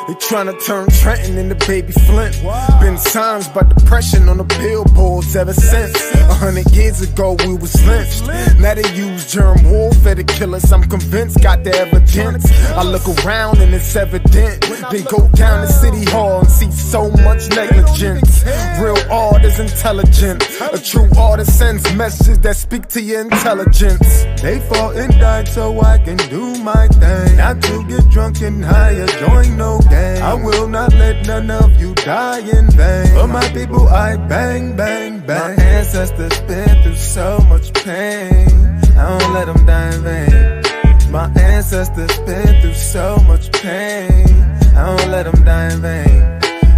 They tryna turn Trenton into Baby Flint. Been signs by depression on the billboards ever since. 100 years ago we was lynched. Now they use germ warfare to kill us. I'm convinced, got the evidence. I look around and it's evident. Then go down to City Hall and see so much negligence. Real art is intelligent. A true artist sends messages that speak to your intelligence. They fought and died so I can do my thing. Not to get drunk and high or join no gang. I will not let none of you die in vain. For my people I bang, bang, bang. My ancestors been through so much pain. I don't let them die in vain. My ancestors been through so much pain. I don't let them die in vain.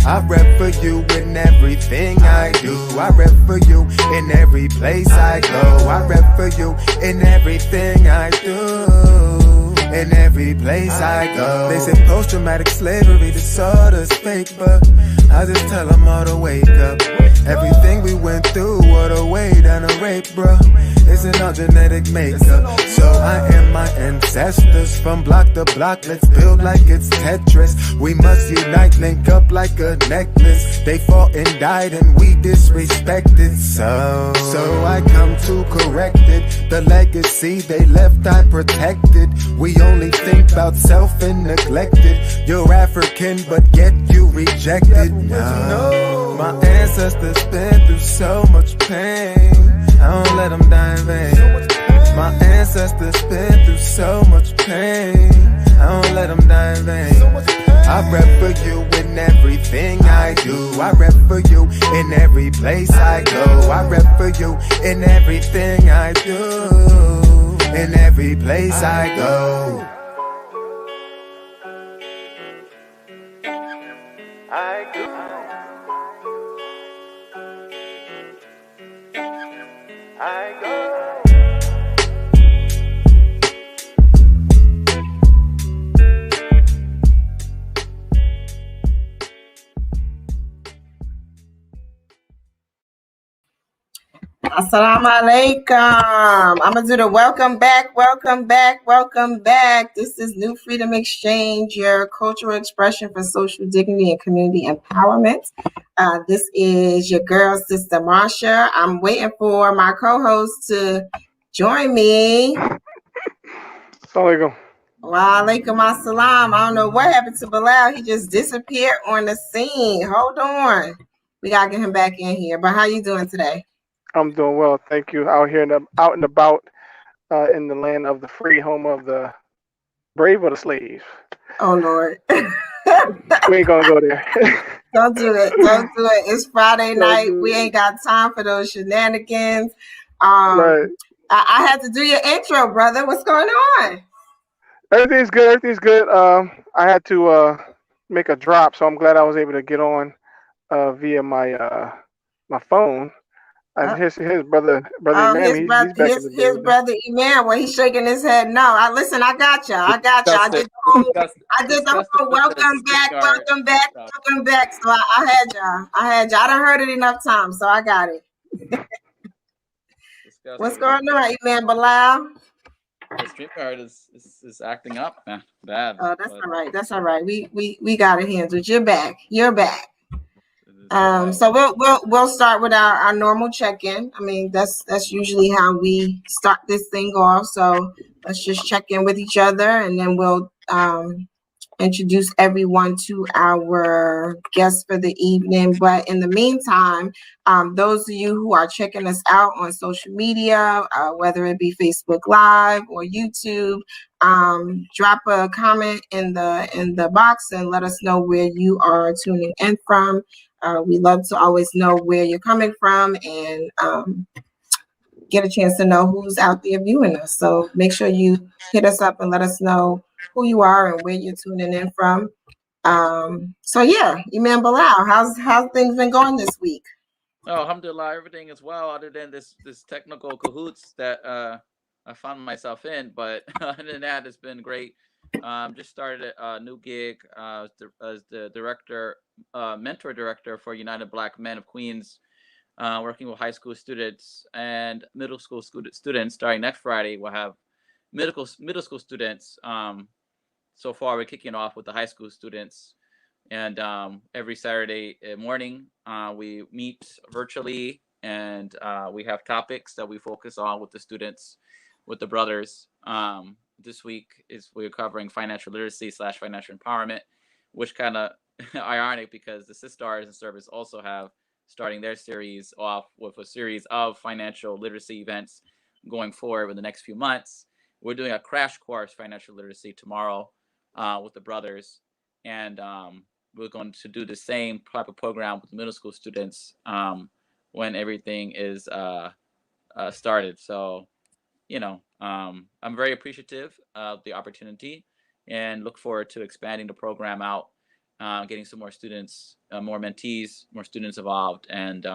I rep for you in everything I do. I rep for you in every place I go. I rep for you in everything I do. In every place I go. They say post-traumatic slavery disorder's fake, but I just tell them all to wake up. Everything we went through, what a way down a rape, bro. Isn't our genetic makeup. So I am my ancestors from block to block. Let's build like it's Tetris. We must unite, link up like a necklace. They fought and died and we disrespected. So I come to correct it. The legacy they left I protected. We only think about self and neglected. You're African but yet you rejected. No. My ancestors been through so much pain. I don't let them die in vain. My ancestors been through so much pain. I don't let them die in vain. I rep for you in everything I do. I rep for you in every place I go. I rep for you in everything I do. In every place I go. I do. I go. Assalamu alaikum. I'm gonna do the welcome back. This is New Freedom Exchange, your cultural expression for social dignity and community empowerment. This is your girl, Sister Marsha. I'm waiting for my co-host to join me. Assalamualaikum. Wa alaikum assalam. I don't know what happened to Bilal. He just disappeared on the scene. Hold on. We gotta get him back in here. But how you doing today? I'm doing well, thank you. Out and about in the land of the free, home of the brave or the slave. Oh Lord. We ain't gonna go there. Don't do it. It's Friday night. We ain't got time for those shenanigans. Right. I had to do your intro, brother. What's going on? Everything's good. I had to make a drop, so I'm glad I was able to get on via my my phone. His brother Imam, his brother Imam, when he's shaking his head, no. I got you. I did the whole welcome back. So I had y'all. I done heard it enough times, so I got it. What's going on, Imam Bilal? The StreamYard is acting up, man. Bad. Oh, that's all right. We got it handled. You're back. So we'll start with our normal check-in. I mean, that's usually how we start this thing off. So let's just check in with each other, and then we'll introduce everyone to our guests for the evening. But in the meantime, those of you who are checking us out on social media, whether it be Facebook Live or YouTube, drop a comment in the box and let us know where you are tuning in from. We love to always know where you're coming from and get a chance to know who's out there viewing us. So make sure you hit us up and let us know who you are and where you're tuning in from. So yeah, Imam Bilal, how's things been going this week? Oh, alhamdulillah, everything is well, other than this technical cahoots that I found myself in. But other than that, it's been great. Just started a new gig as the director, mentor director for United Black Men of Queens, working with high school students and middle school students. Starting next Friday, we'll have middle school students. So far, we're kicking off with the high school students. And every Saturday morning, we meet virtually, and we have topics that we focus on with the students, with the brothers. This week we're covering financial literacy / financial empowerment, which kind of ironic because the Sistars in Service also have starting their series off with a series of financial literacy events going forward in the next few months. We're doing a crash course financial literacy tomorrow with the brothers, and we're going to do the same type of program with middle school students when everything is started. So, I'm very appreciative of the opportunity and look forward to expanding the program out, getting some more students, more mentees, more students involved, and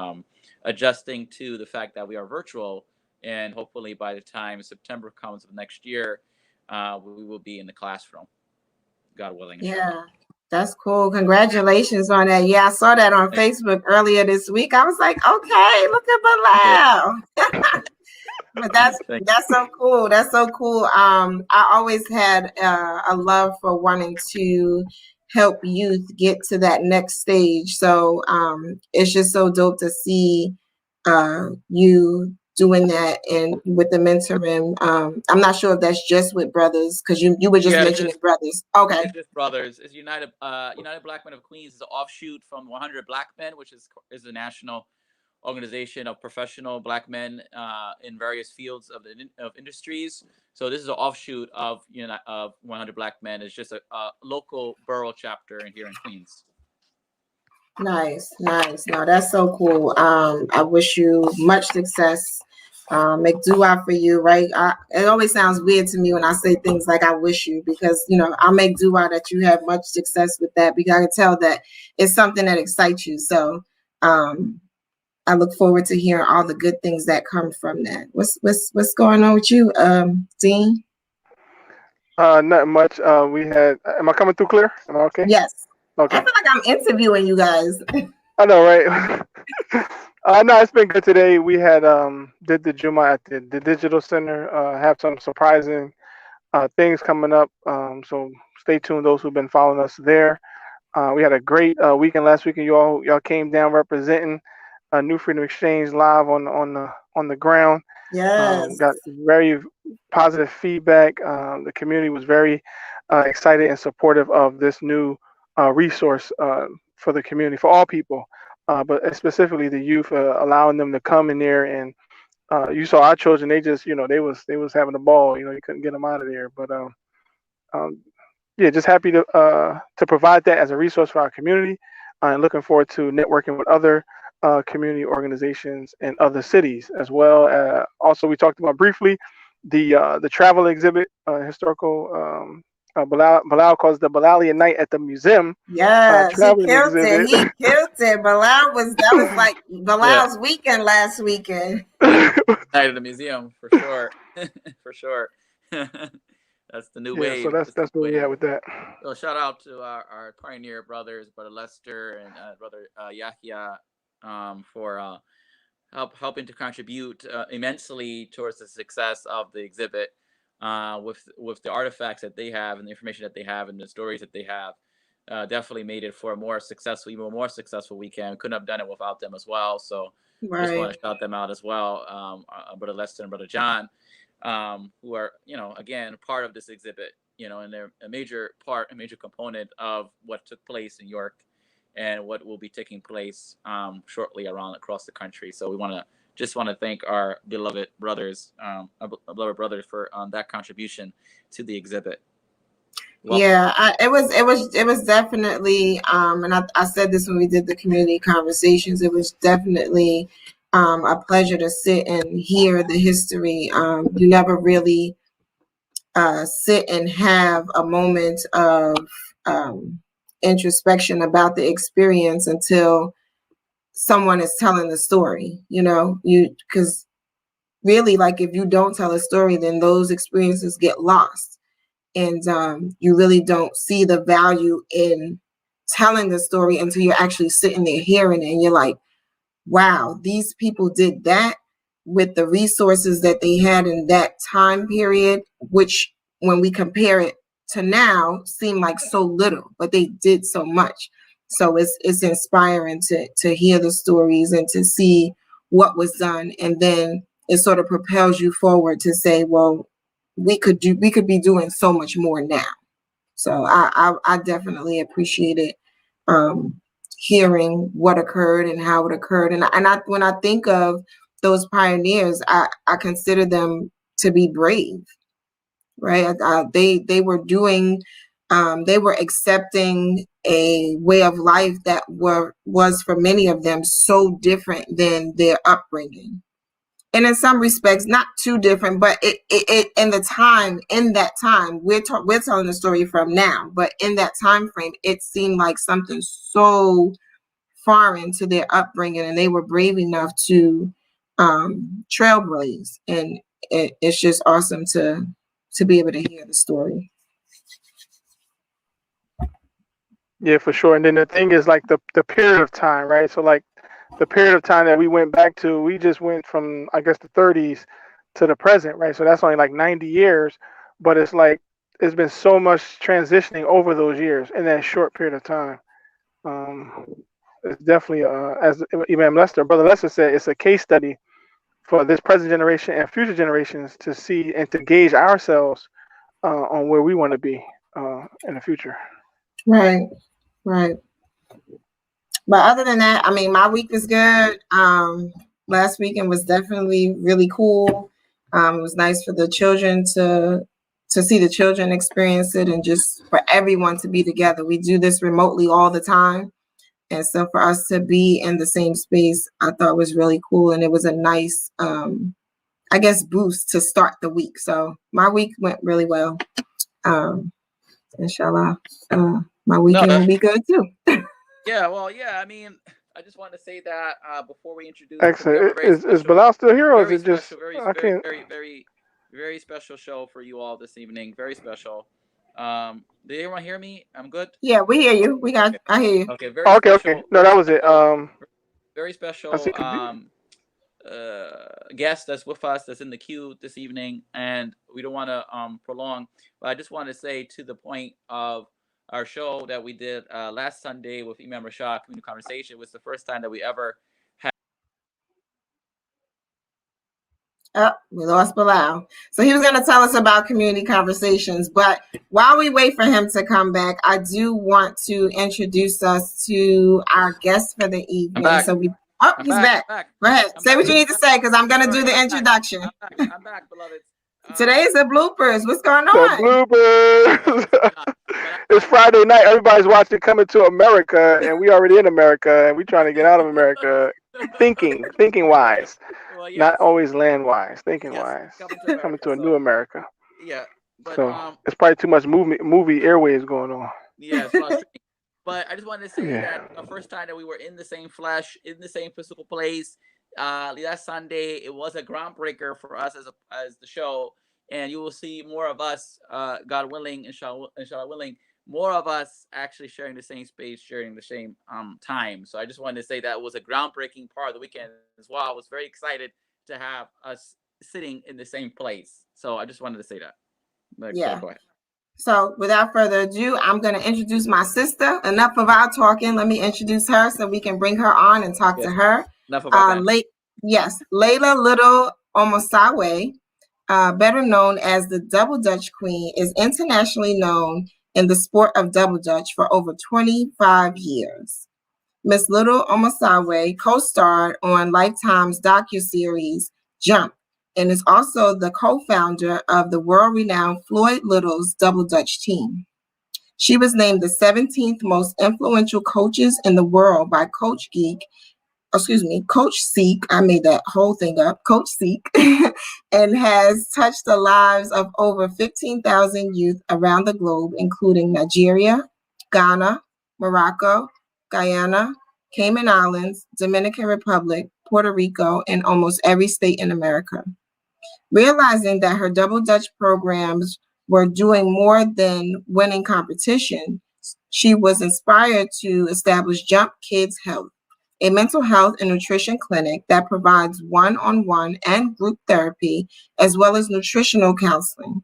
adjusting to the fact that we are virtual. And hopefully by the time September comes of next year, we will be in the classroom, God willing. Yeah, that's cool. Congratulations on that. Yeah, I saw that on Facebook earlier this week. I was like, okay, look at Bilal. But that's so cool. That's so cool. I always had a love for wanting to help youth get to that next stage. So it's just so dope to see you doing that and with the mentoring. I'm not sure if that's just with brothers because you were just mentioning brothers. Okay. It's just brothers. It's United Black Men of Queens is an offshoot from 100 Black Men, which is a national organization of professional Black men in various fields of industries. So this is an offshoot of 100 Black Men. It's just a local borough chapter here in Queens. Nice. No, that's so cool. I wish you much success. Make dua for you, right? It always sounds weird to me when I say things like I wish you, because I make dua that you have much success with that, because I can tell that it's something that excites you. So I look forward to hearing all the good things that come from that. What's going on with you, Deen? Not much. Am I coming through clear? Am I okay? Yes. Okay. I feel like I'm interviewing you guys. I know, right? No, it's been good today. We had did the Juma at the Digital Center. Have some surprising things coming up. So stay tuned, those who've been following us there. We had a great weekend last weekend. Y'all came down representing New Freedom Exchange live on the ground. Yes. Got very positive feedback. The community was very excited and supportive of this new resource for the community, for all people, but specifically the youth, allowing them to come in there. And you saw our children; they just, they was having a ball. You couldn't get them out of there. But yeah, just happy to provide that as a resource for our community, and looking forward to networking with other community organizations in other cities as well. Also, we talked about briefly the travel exhibit, historical. Bilal calls the Bilalian night at the museum. Yes, he killed it. He killed it. That was like Bilal's weekend last weekend. Night at the museum for sure, for sure. That's the new wave. So that's where we at with that. So shout out to our pioneer brothers, Brother Lester and Brother Yahya, for helping to contribute immensely towards the success of the exhibit. With the artifacts that they have and the information that they have and the stories that they have, definitely made it for a even more successful weekend. Couldn't have done it without them as well. So just want to shout them out as well, Brother Lester and Brother John, who are again part of this exhibit, and they're a major component of what took place in York and what will be taking place shortly across the country. So we want to thank our beloved brothers, for that contribution to the exhibit. Welcome. Yeah, it was definitely, and I said this when we did the community conversations. It was definitely a pleasure to sit and hear the history. You never really sit and have a moment of introspection about the experience until someone is telling the story, because really, like, if you don't tell a story, then those experiences get lost. And you really don't see the value in telling the story until you're actually sitting there hearing it. And you're like, wow, these people did that with the resources that they had in that time period, which when we compare it to now seem like so little, but they did so much. So it's inspiring to hear the stories and to see what was done, and then it sort of propels you forward to say, well, we could be doing so much more now. So I definitely appreciated hearing what occurred and how it occurred. And when I think of those pioneers, I consider them to be brave, right? They were doing, they were accepting a way of life that was for many of them so different than their upbringing. And in some respects, not too different, but it in that time, we're telling the story from now, but in that time frame, it seemed like something so foreign to their upbringing, and they were brave enough to trailblaze, and it's just awesome to be able to hear the story. Yeah, for sure. And then the thing is, like, the period of time, right? So, like, the period of time that we went back to, we just went from, I guess, the 30s to the present, right? So that's only like 90 years, but it's like it's been so much transitioning over those years in that short period of time. It's definitely, as Brother Lester said, it's a case study for this present generation and future generations to see and to gauge ourselves on where we want to be in the future. Right. But other than that, I mean, my week was good. Last weekend was definitely really cool. It was nice for the children to see the children experience it, and just for everyone to be together. We do this remotely all the time. And so for us to be in the same space, I thought was really cool. And it was a nice, I guess, boost to start the week. So my week went really well. Inshallah, my weekend will be good too. Yeah, well, yeah. I mean, I just wanted to say that before we introduce. Excellent. Is Bilal still here, or is it just? Very special show for you all this evening. Very special. Did everyone hear me? I'm good. Yeah, we hear you. I hear you. Okay. Okay. No, that was it. Very special. Guest that's with us, that's in the queue this evening, and we don't want to prolong, but I just want to say, to the point of our show that we did last Sunday with Imam Rashad, Community Conversation, was the first time that we ever had. Oh, we lost Bilal. So he was going to tell us about Community Conversations, but while we wait for him to come back, I do want to introduce us to our guest for the evening. So he's back. Go ahead. Say what you need to say, because I'm going to do the introduction. I'm back, beloved. Today's the bloopers. What's going on? The bloopers. It's Friday night. Everybody's watching Coming to America, and we already in America, and we trying to get out of America. Thinking wise, well, yes. Not always land wise. Thinking wise. Coming to a new America. Yeah, but so it's probably too much movie airwaves going on. Yeah, it's but I just wanted to say that the first time that we were in the same flesh, in the same physical place, last Sunday, it was a groundbreaker for us as the show, and you will see more of us, God willing, inshallah willing, more of us actually sharing the same space, sharing the same time. So I just wanted to say that was a groundbreaking part of the weekend as well. I was very excited to have us sitting in the same place. So I just wanted to say that. Yeah. Go ahead. So without further ado, I'm going to introduce my sister. Enough of our talking. Let me introduce her so we can bring her on and talk to her. Enough about that. Laila Little-Omosawe, better known as the Double Dutch Queen, is internationally known in the sport of double dutch for over 25 years. Miss Little-Omosawe co-starred on Lifetime's docu-series Jump, and is also the co-founder of the world-renowned FloydLittle's Double Dutch team. She was named the 17th most influential coaches in the world by Coach Seek, I made that whole thing up, Coach Seek, and has touched the lives of over 15,000 youth around the globe, including Nigeria, Ghana, Morocco, Guyana, Cayman Islands, Dominican Republic, Puerto Rico, and almost every state in America. Realizing that her Double Dutch programs were doing more than winning competition, she was inspired to establish Jump Kids Health, a mental health and nutrition clinic that provides one-on-one and group therapy, as well as nutritional counseling.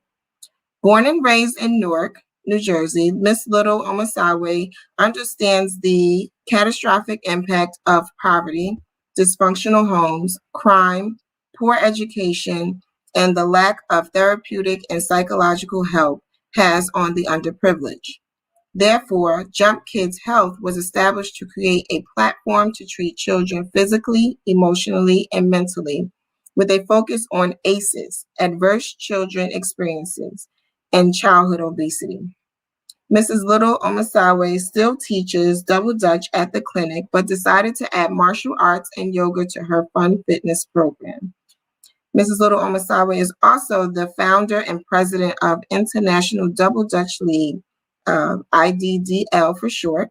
Born and raised in Newark, New Jersey, Miss Little-Omosawe understands the catastrophic impact of poverty, dysfunctional homes, crime, poor education, and the lack of therapeutic and psychological help has on the underprivileged. Therefore, Jump Kids Health was established to create a platform to treat children physically, emotionally, and mentally, with a focus on ACEs, adverse children experiences, and childhood obesity. Mrs. Little-Omosawe still teaches double dutch at the clinic, but decided to add martial arts and yoga to her fun fitness program. Mrs. Little-Omosawe is also the founder and president of International Double Dutch League, IDDL for short.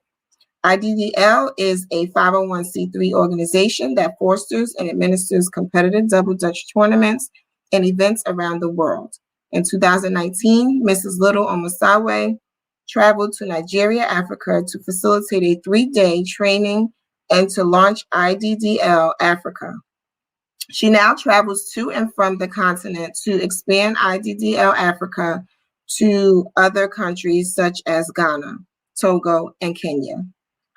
IDDL is a 501c3 organization that fosters and administers competitive double dutch tournaments and events around the world. In 2019, Mrs. Little-Omosawe traveled to Nigeria, Africa to facilitate a 3-day training and to launch IDDL Africa. She now travels to and from the continent to expand IDDL Africa to other countries such as Ghana, Togo, and Kenya.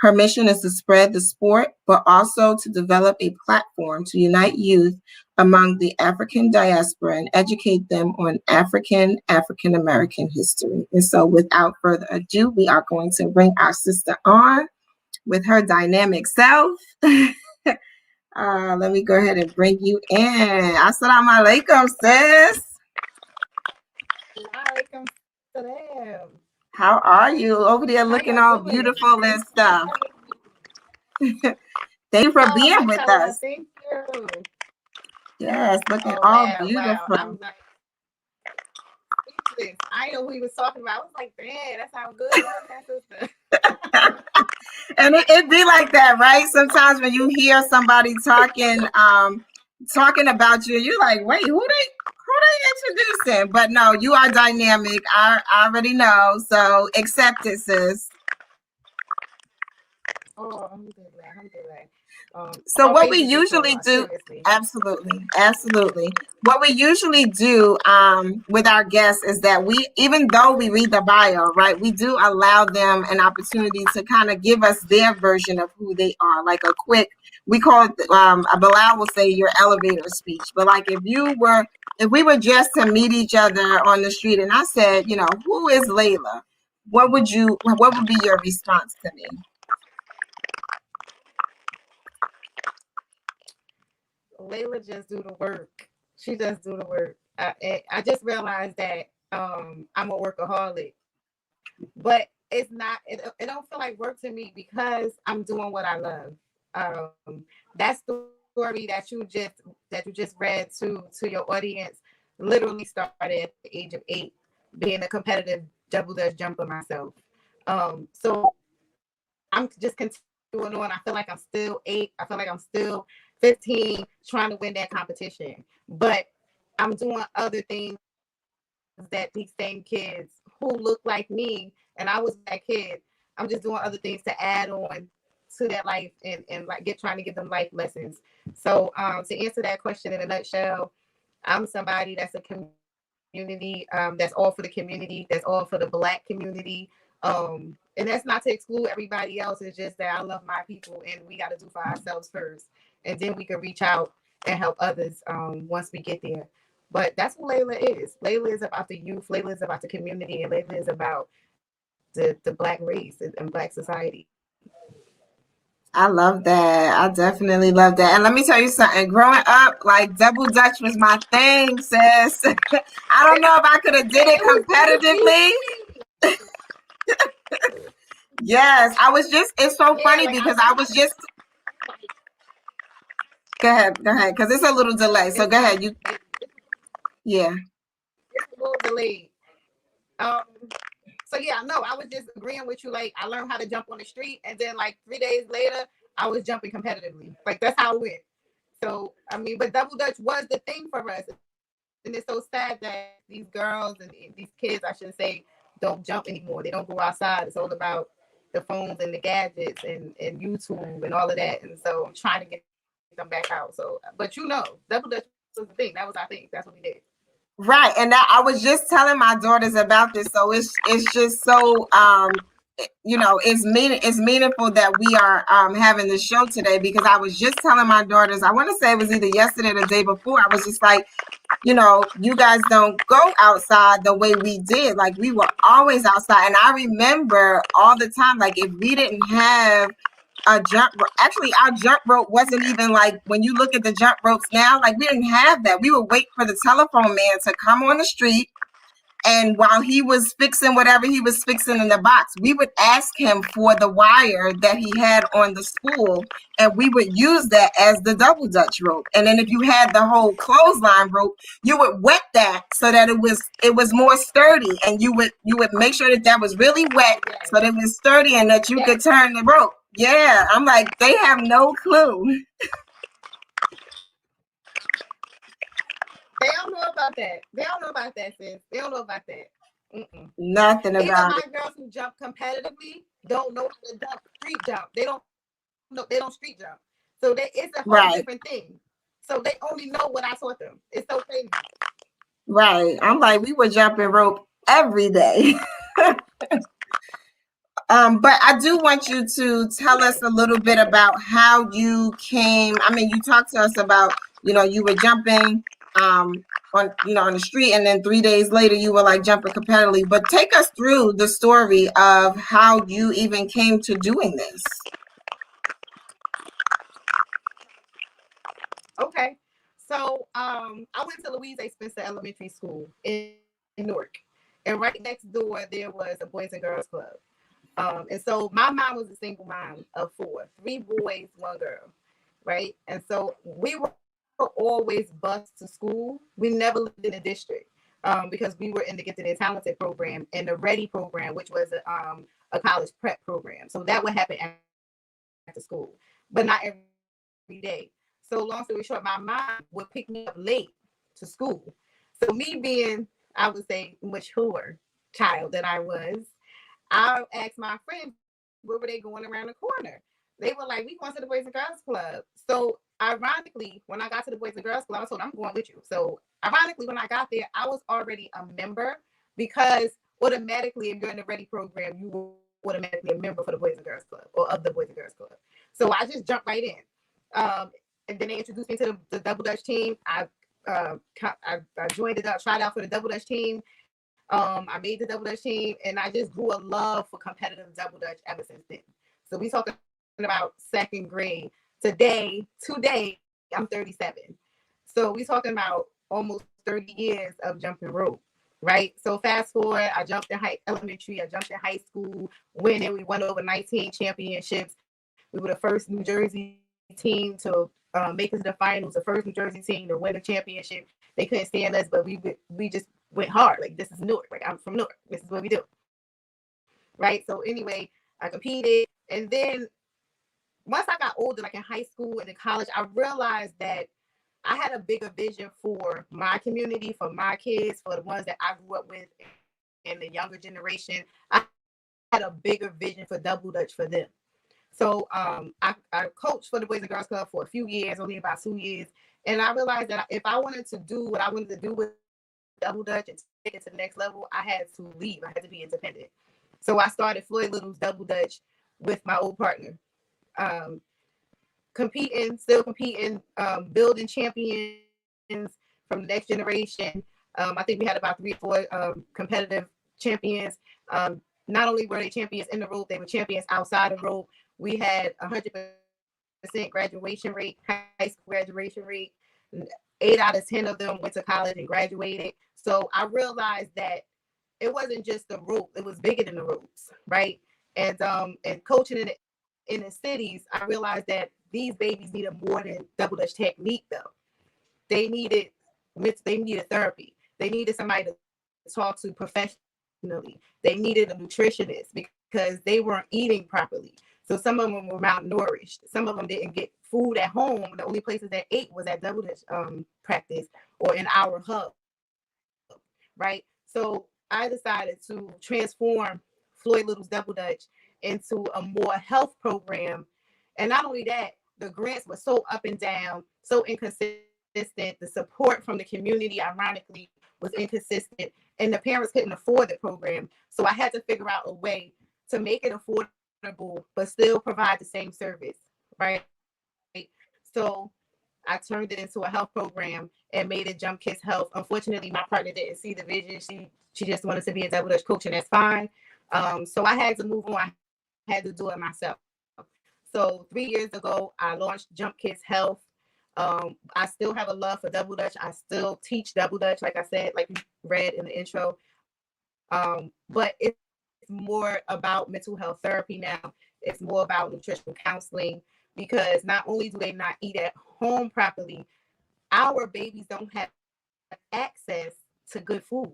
Her mission is to spread the sport, but also to develop a platform to unite youth among the African diaspora and educate them on African-American history. And so without further ado, we are going to bring our sister on with her dynamic self. Let me go ahead and bring you in. Assalamu alaikum, sis. Alaikum salam. How are you over there looking all beautiful and stuff? Thank you for being with us. Thank you. Yes, looking all beautiful. Wow. I'm like, speechless. I know who he was talking about. I was like, man, that sounds good. And it be like that, right? Sometimes when you hear somebody talking about you, you're like, wait, who they introducing? But no, you are dynamic. I already know. So accept it, sis. Oh, I'm good. So what we usually do, absolutely. What we usually do with our guests is that even though we read the bio, right, we do allow them an opportunity to kind of give us their version of who they are, like a quick, we call it, Bilal will say your elevator speech. But like if we were just to meet each other on the street and I said, who is Layla? What would be your response to me? Layla just do the work. She just do the work. I just realized that I'm a workaholic, but it's not. It don't feel like work to me because I'm doing what I love. That story that you just read to your audience literally started at the age of 8, being a competitive double dutch jumper myself. So I'm just continuing on. I feel like I'm still 8. I feel like I'm still 15 trying to win that competition, but I'm doing other things that these same kids who look like me, and I was that kid, I'm just doing other things to add on to their life and like trying to give them life lessons. So to answer that question in a nutshell, I'm somebody that's a community, that's all for the community, that's all for the Black community. And that's not to exclude everybody else. It's just that I love my people and we got to do for ourselves first. And then we can reach out and help others once we get there. But that's what Layla is. Layla is about the youth. Layla is about the community. And Layla is about the Black race and Black society. I love that. I definitely love that. And let me tell you something. Growing up, like double dutch was my thing, sis. I don't know if I could have did it competitively. Yes, it's so funny because I was just. Go ahead, because it's a little delay. So go ahead. Yeah. It's a little delayed. So yeah, no, I was just agreeing with you. Like I learned how to jump on the street, and then like 3 days later, I was jumping competitively. Like that's how it went. So I mean, but double dutch was the thing for us, and it's so sad that these girls and these kids, I should say, don't jump anymore. They don't go outside. It's all about the phones and the gadgets and YouTube and all of that. And so I'm trying to get them back out. So, but double dutch was the thing. That was our thing. That's what we did. Right, and I was just telling my daughters about this, so it's just so it's meaningful that we are having this show today, because I was just telling my daughters, I want to say it was either yesterday or the day before, I was just like, you guys don't go outside the way we did. Like, we were always outside, and I remember all the time, like, if we didn't have a jump rope. Actually, our jump rope wasn't even like, when you look at the jump ropes now, like, we didn't have that. We would wait for the telephone man to come on the street, and while he was fixing whatever he was fixing in the box, we would ask him for the wire that he had on the spool, and we would use that as the double dutch rope. And then if you had the whole clothesline rope, you would wet that so that it was more sturdy, and you would make sure that was really wet so that it was sturdy and that you could turn the rope. Yeah, I'm like, they have no clue. They don't know about that. They don't know about that, sis. They don't know about that. Nothing about Even it. my girls who jump competitively don't know how to jump street jump. They don't know. They don't street jump. So it's a whole different thing. So they only know what I taught them. It's so crazy. Right. I'm like, we were jumping rope every day. But I do want you to tell us a little bit about how you came. I mean, you talked to us about, you were jumping on the street, and then 3 days later you were like jumping competitively. But take us through the story of how you even came to doing this. Okay. So I went to Louise A. Spencer Elementary School in Newark. And right next door there was a Boys and Girls Club. And so my mom was a single mom of 4, 3 boys, 1 girl, right? And so we were always bused to school. We never lived in the district because we were in the Gifted and Talented program and the Ready program, which was a college prep program. So that would happen after school, but not every day. So long story short, my mom would pick me up late to school. So me being, I would say, mature child that I was, I asked my friends, where were they going around the corner? They were like, we going to the Boys and Girls Club. So ironically, when I got to the Boys and Girls Club, I told them, I'm going with you. So ironically, when I got there, I was already a member, because automatically, if you're in the Ready program, you were automatically a member for the Boys and Girls Club, or of the Boys and Girls Club. So I just jumped right in. And then they introduced me to the Double Dutch team. I joined it up, tried out for the Double Dutch team. I made the Double Dutch team, and I just grew a love for competitive Double Dutch ever since then. So we talking about 2nd grade. Today, I'm 37. So we talking about almost 30 years of jumping rope, right? So fast forward, I jumped in elementary, I jumped in high school, winning. We won over 19 championships. We were the first New Jersey team to make it to the finals, the first New Jersey team to win a championship. They couldn't stand us, but we just went hard. Like, this is Newark. Like, I'm from Newark. This is what we do. Right? So anyway, I competed. And then once I got older, like in high school and in college, I realized that I had a bigger vision for my community, for my kids, for the ones that I grew up with in the younger generation. I had a bigger vision for Double Dutch for them. So I coached for the Boys and Girls Club for a few years, only about 2 years. And I realized that if I wanted to do what I wanted to do with Double Dutch and take it to the next level, I had to leave. I had to be independent. So I started FloydLittle's Double Dutch with my old partner. Still competing, building champions from the next generation. I think we had about 3 or 4 competitive champions. Not only were they champions in the rope, they were champions outside the rope. We had 100% graduation rate, high school graduation rate. 8 out of 10 of them went to college and graduated. So I realized that it wasn't just the rope; it was bigger than the ropes, right? And coaching in the cities, I realized that these babies needed more than Double Dutch technique, though. They needed therapy. They needed somebody to talk to professionally. They needed a nutritionist because they weren't eating properly. So some of them were malnourished. Some of them didn't get food at home. The only places that ate was at Double Dutch practice or in our hub, right? So I decided to transform FloydLittle's Double Dutch into a more health program. And not only that, the grants were so up and down, so inconsistent. The support from the community, ironically, was inconsistent, and the parents couldn't afford the program. So I had to figure out a way to make it affordable, but still provide the same service, right? So I turned it into a health program and made it Jump Kids Health. Unfortunately, my partner didn't see the vision. She just wanted to be a Double Dutch coach, and that's fine. So I had to move on. I had to do it myself. So 3 years ago, I launched Jump Kids Health. I still have a love for Double Dutch. I still teach Double Dutch, like I said, like you read in the intro. But it's more about mental health therapy now. It's more about nutritional counseling, because not only do they not eat at home properly, our babies don't have access to good food,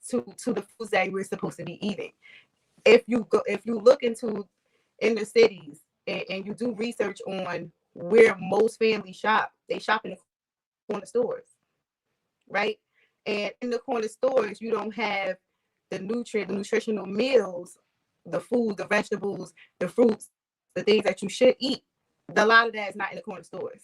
to the foods that we're supposed to be eating. If you look into inner cities and you do research on where most families shop, they shop in the corner stores, right? And in the corner stores, you don't have the nutritional meals, the food, the vegetables, the fruits, the things that you should eat. A lot of that is not in the corner stores.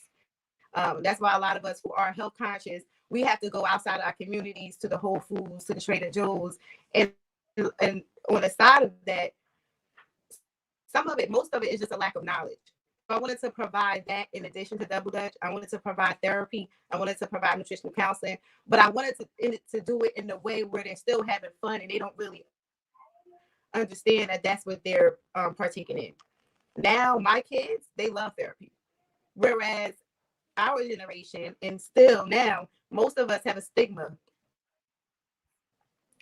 That's why a lot of us who are health conscious, we have to go outside of our communities to the Whole Foods, to the Trader Joe's, and on the side of that, most of it is just a lack of knowledge. I wanted to provide that in addition to Double Dutch. I wanted to provide therapy. I wanted to provide nutritional counseling, but I wanted to do it in a way where they're still having fun and they don't really understand that that's what they're partaking in. Now, my kids, they love therapy. Whereas our generation, and still now, most of us have a stigma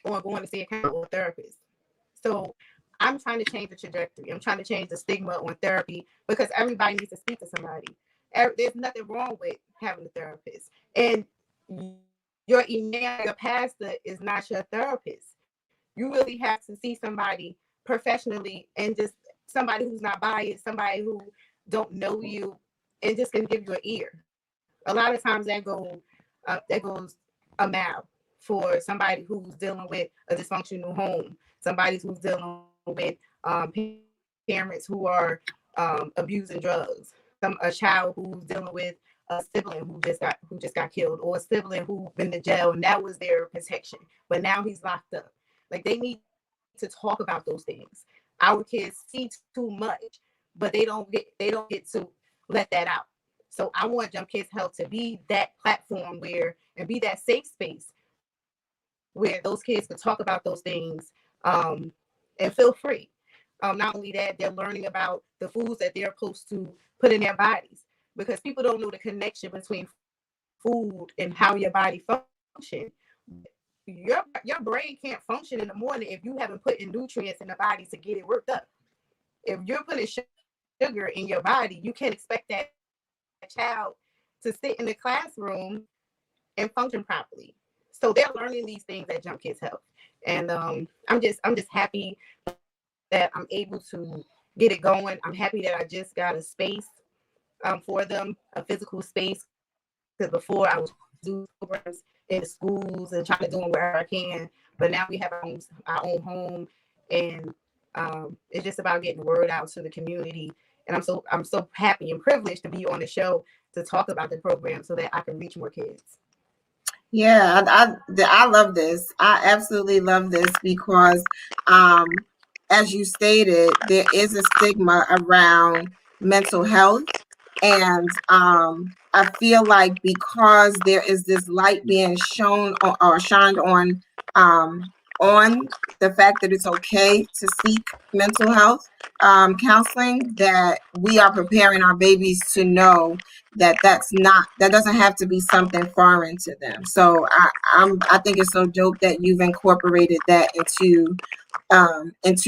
on going to see a counselor or therapist. So I'm trying to change the trajectory. I'm trying to change the stigma on therapy, because everybody needs to speak to somebody. There's nothing wrong with having a therapist. And your imam, your pastor, is not your therapist. You really have to see somebody professionally, and just somebody who's not biased, somebody who don't know you and just can give you an ear. A lot of times that goes a mile for somebody who's dealing with a dysfunctional home, somebody who's dealing with parents who are abusing drugs, a child who's dealing with a sibling who just got killed, or a sibling who's been to jail and that was their protection, but now he's locked up. Like, they need to talk about those things. Our kids see too much, but they don't get to let that out. So I want Jump Kids Health to be that platform and be that safe space where those kids can talk about those things and feel free. Not only that, they're learning about the foods that they're supposed to put in their bodies, because people don't know the connection between food and how your body functions. Your brain can't function in the morning if you haven't put in nutrients in the body to get it worked up. If you're putting sugar in your body, you can't expect that child to sit in the classroom and function properly. So they're learning these things at Jump Kids Health, and I'm just happy that I'm able to get it going. I'm happy that I just got a space for them, a physical space, because before I was doing programs in the schools and trying to do them wherever I can, but now we have our own home, and it's just about getting the word out to the community. And I'm so happy and privileged to be on the show to talk about the program so that I can reach more kids. Yeah, I love this. I absolutely love this, because as you stated, there is a stigma around mental health. And I feel like because there is this light being shown or shined on the fact that it's okay to seek mental health counseling, that we are preparing our babies to know that that doesn't have to be something foreign to them. So I think it's so dope that you've incorporated that into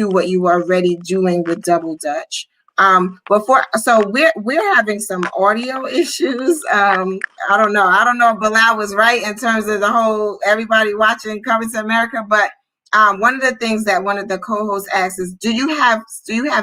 what you are already doing with Double Dutch. So we're having some audio issues. I don't know if Bilal was right in terms of the whole everybody watching Coming to America, but one of the things that one of the co-hosts asked is, do you have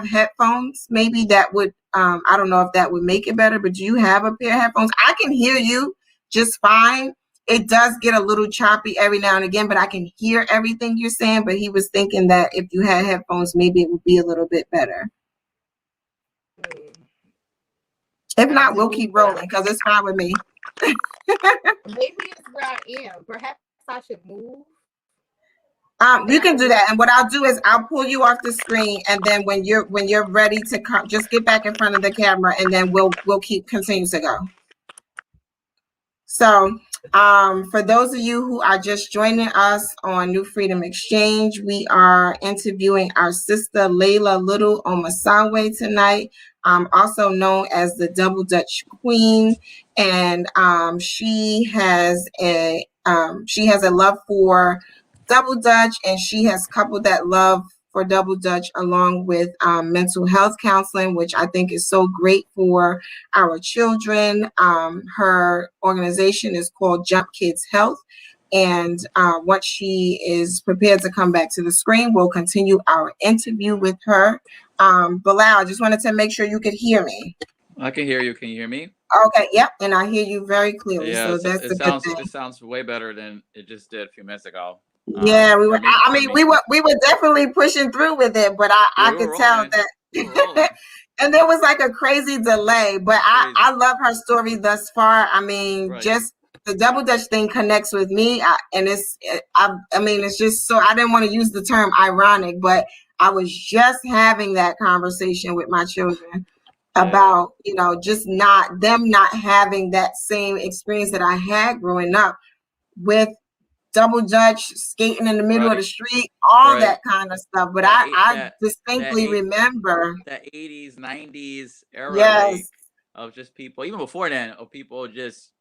headphones? Maybe that would I don't know if that would make it better, but do you have a pair of headphones? I can hear you just fine. It does get a little choppy every now and again, but I can hear everything you're saying. But he was thinking that if you had headphones, maybe it would be a little bit better. If not, we'll keep rolling because it's fine with me. Maybe it's where I am. Perhaps I should move. You can do that, and what I'll do is I'll pull you off the screen, and then when you're ready to come, just get back in front of the camera, and then we'll continue to go. So, for those of you who are just joining us on New Freedom Exchange, we are interviewing our sister Laila Little-Omosawe tonight, also known as the Double Dutch Queen, and she has a love for Double Dutch, and she has coupled that love for Double Dutch along with mental health counseling, which I think is so great for our children. Her organization is called Jump Kids Health. And once she is prepared to come back to the screen, we'll continue our interview with her. Bilal, I just wanted to make sure you could hear me. I can hear you. Can you hear me? Okay, yep, and I hear you very clearly. Yeah, so that's a good thing. It sounds way better than it just did a few minutes ago. Yeah, we were. We were definitely pushing through with it, but I could tell that. And there was like a crazy delay, but I love her story thus far. I mean, just the Double Dutch thing connects with me, and it's just so, I didn't want to use the term ironic, but I was just having that conversation with my children about just not having that same experience that I had growing up with Double Dutch, skating in the middle of the street, all that kind of stuff. But I distinctly remember that 80s, 90s era of just people, even before then, of people just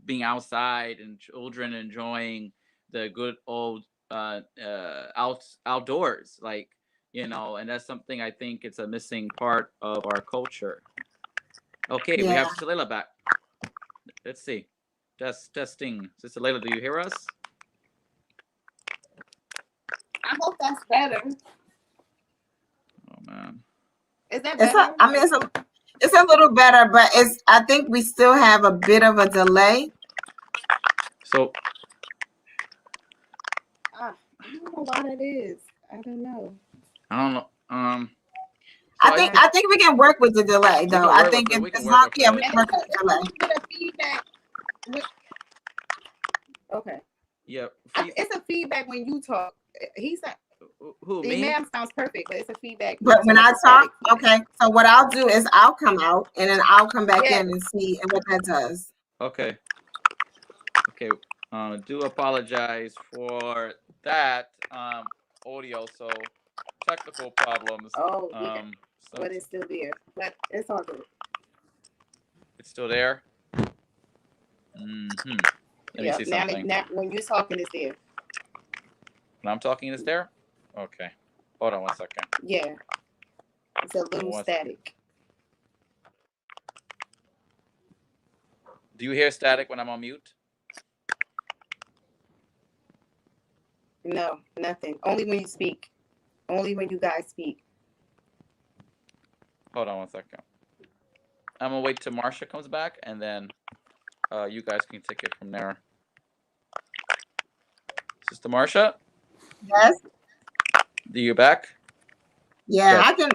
being outside and children enjoying the good old outdoors, and that's something I think it's a missing part of our culture. Okay, we have Sister Laila back. Let's see. Testing. Sister Laila, do you hear us? I hope that's better. Oh man, is that better? It's a little better, but I think we still have a bit of a delay. So I don't know why that is. I don't know. So I think we can work with the delay, though. I think it's not. Yeah, we can work with the delay. Feedback. Okay. Yep. It's a feedback when you talk. He said, "Who the me?" Imam sounds perfect, but it's a feedback. But when I talk, okay. So what I'll do is I'll come out and then I'll come back in and see what that does. Okay. Do apologize for that audio. So technical problems. Oh, yeah. But it's still there. But it's all good. It's still there. Mm-hmm. Let me see something. Now, when you're talking, it's there. When I'm talking, it's there? Okay. Hold on 1 second. Yeah. It's a little static. Do you hear static when I'm on mute? No, nothing. Only when you speak. Only when you guys speak. Hold on 1 second. I'm going to wait till Marsha comes back, and then you guys can take it from there. Sister Marsha? Yes. Do you back? Yeah, I can.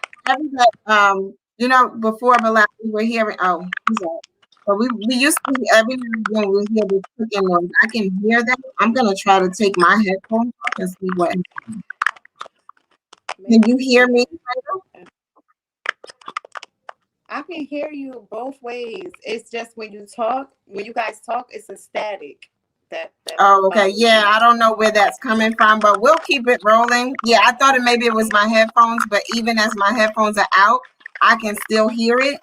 Before Bilal, we were hearing. Oh, but we used to every now and then we hear this clicking noise. I can hear that. I'm gonna try to take my headphones off and see what. Can you hear me? I can hear you both ways. It's just when you guys talk, it's a static. Oh, okay. Yeah, I don't know where that's coming from, but we'll keep it rolling. Yeah, I thought maybe it was my headphones, but even as my headphones are out, I can still hear it.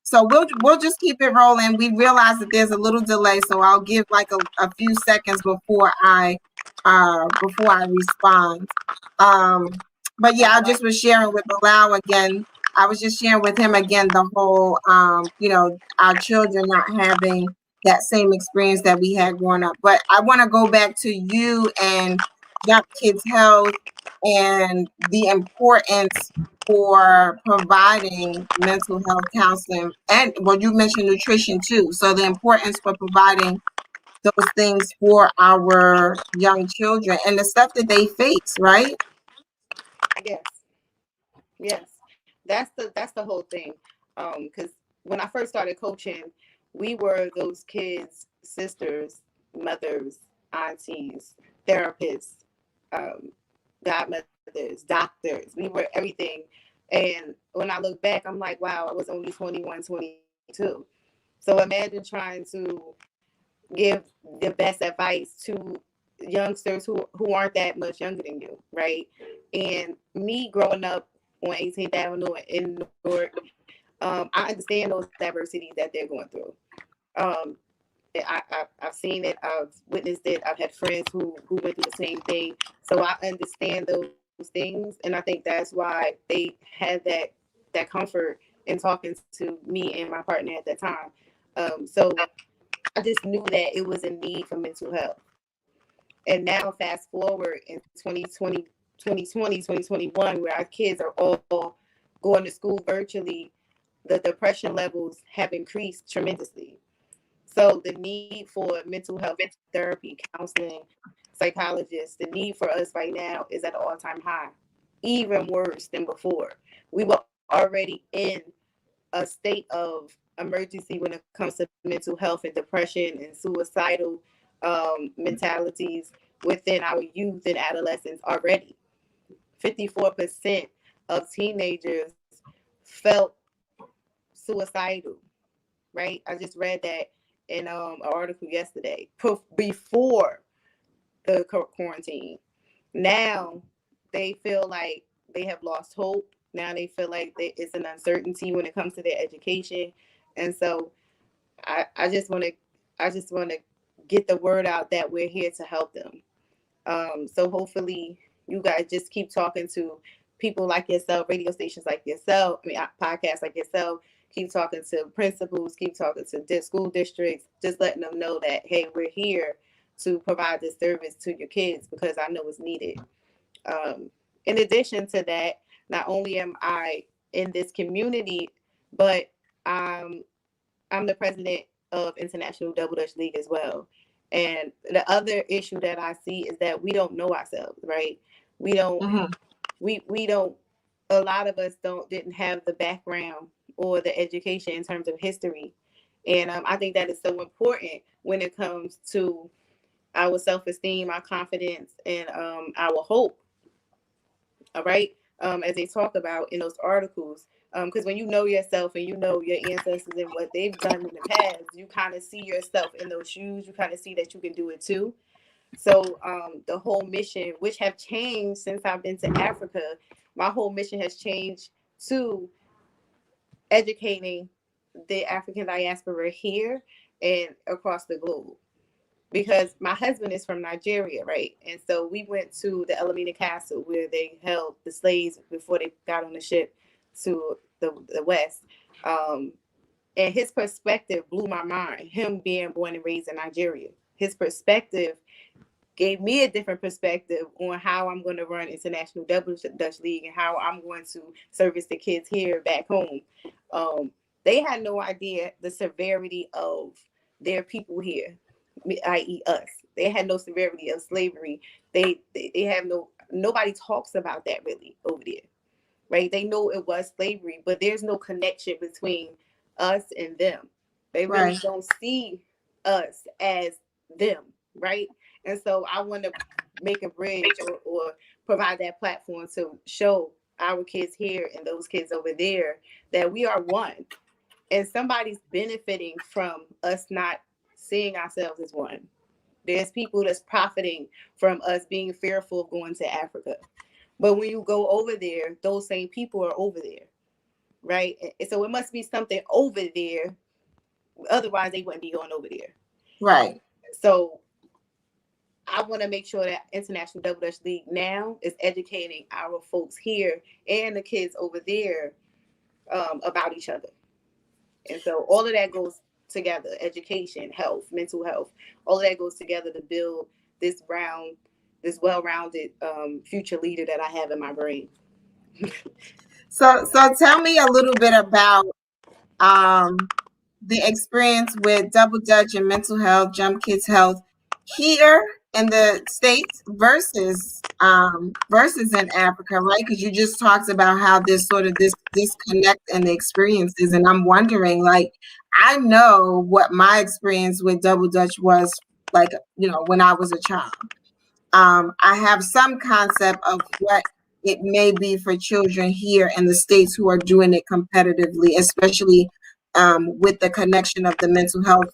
So we'll just keep it rolling. We realize that there's a little delay, so I'll give like a few seconds before I respond. But yeah, I just was sharing with Bilal again. I was just sharing with him again the whole our children not having that same experience that we had growing up. But I want to go back to you and Young Kids Health and the importance for providing mental health counseling. And you mentioned nutrition too. So the importance for providing those things for our young children and the stuff that they face, right? Yes. That's the whole thing. Because when I first started coaching, we were those kids' sisters, mothers, aunties, therapists, godmothers, doctors. We were everything. And when I look back, I'm like, wow, I was only 21, 22. So imagine trying to give the best advice to youngsters who aren't that much younger than you, right? And me growing up on 18th Avenue in Newark, I understand those diversities that they're going through. I've seen it, I've witnessed it, I've had friends who went through the same thing. So I understand those things, and I think that's why they had that comfort in talking to me and my partner at that time. So I just knew that it was a need for mental health. And now fast forward in 2021, where our kids are all going to school virtually, the depression levels have increased tremendously. So the need for mental health therapy, counseling, psychologists, the need for us right now is at an all-time high, even worse than before. We were already in a state of emergency when it comes to mental health and depression and suicidal mentalities within our youth and adolescents already. 54% of teenagers felt suicidal, right? I just read that in an article yesterday, before the quarantine. Now they feel like they have lost hope. Now they feel like it's an uncertainty when it comes to their education. And so I just want to get the word out that we're here to help them. So hopefully you guys just keep talking to people like yourself, radio stations like yourself, podcasts like yourself, keep talking to principals, keep talking to school districts, just letting them know that, hey, we're here to provide this service to your kids because I know it's needed. In addition to that, not only am I in this community, but I'm the president of International Double Dutch League as well. And the other issue that I see is that we don't know ourselves, right? We don't, we don't, a lot of us didn't have the background or the education in terms of history. And I think that is so important when it comes to our self-esteem, our confidence, and our hope. All right. As they talk about in those articles, because when you know yourself and you know your ancestors and what they've done in the past, you kind of see yourself in those shoes. You kind of see that you can do it too. So the whole mission, which have changed since I've been to Africa, my whole mission has changed to educating the African diaspora here and across the globe. Because my husband is from Nigeria, right? And so we went to the Elamina Castle where they held the slaves before they got on the ship to the West. And his perspective blew my mind, him being born and raised in Nigeria. His perspective gave me a different perspective on how I'm going to run International Double Dutch League and how I'm going to service the kids here back home. They had no idea the severity of their people here, i.e. us. They had no severity of slavery. They have nobody talks about that really over there, right? They know it was slavery, but there's no connection between us and them. They really don't see us as them, right? And so I want to make a bridge or provide that platform to show our kids here and those kids over there that we are one. And somebody's benefiting from us not seeing ourselves as one. There's people that's profiting from us being fearful of going to Africa. But when you go over there, those same people are over there, right? And so it must be something over there. Otherwise, they wouldn't be going over there. Right. So I want to make sure that International Double Dutch League now is educating our folks here and the kids over there about each other. And so all of that goes together: education, health, mental health. All of that goes together to build this well-rounded future leader that I have in my brain. So tell me a little bit about the experience with Double Dutch and mental health, Jump Kids Health here in the States versus in Africa, right? Because you just talked about how this disconnect in the experiences, and I'm wondering, like, I know what my experience with Double Dutch was like, when I was a child. I have some concept of what it may be for children here in the States who are doing it competitively, especially with the connection of the mental health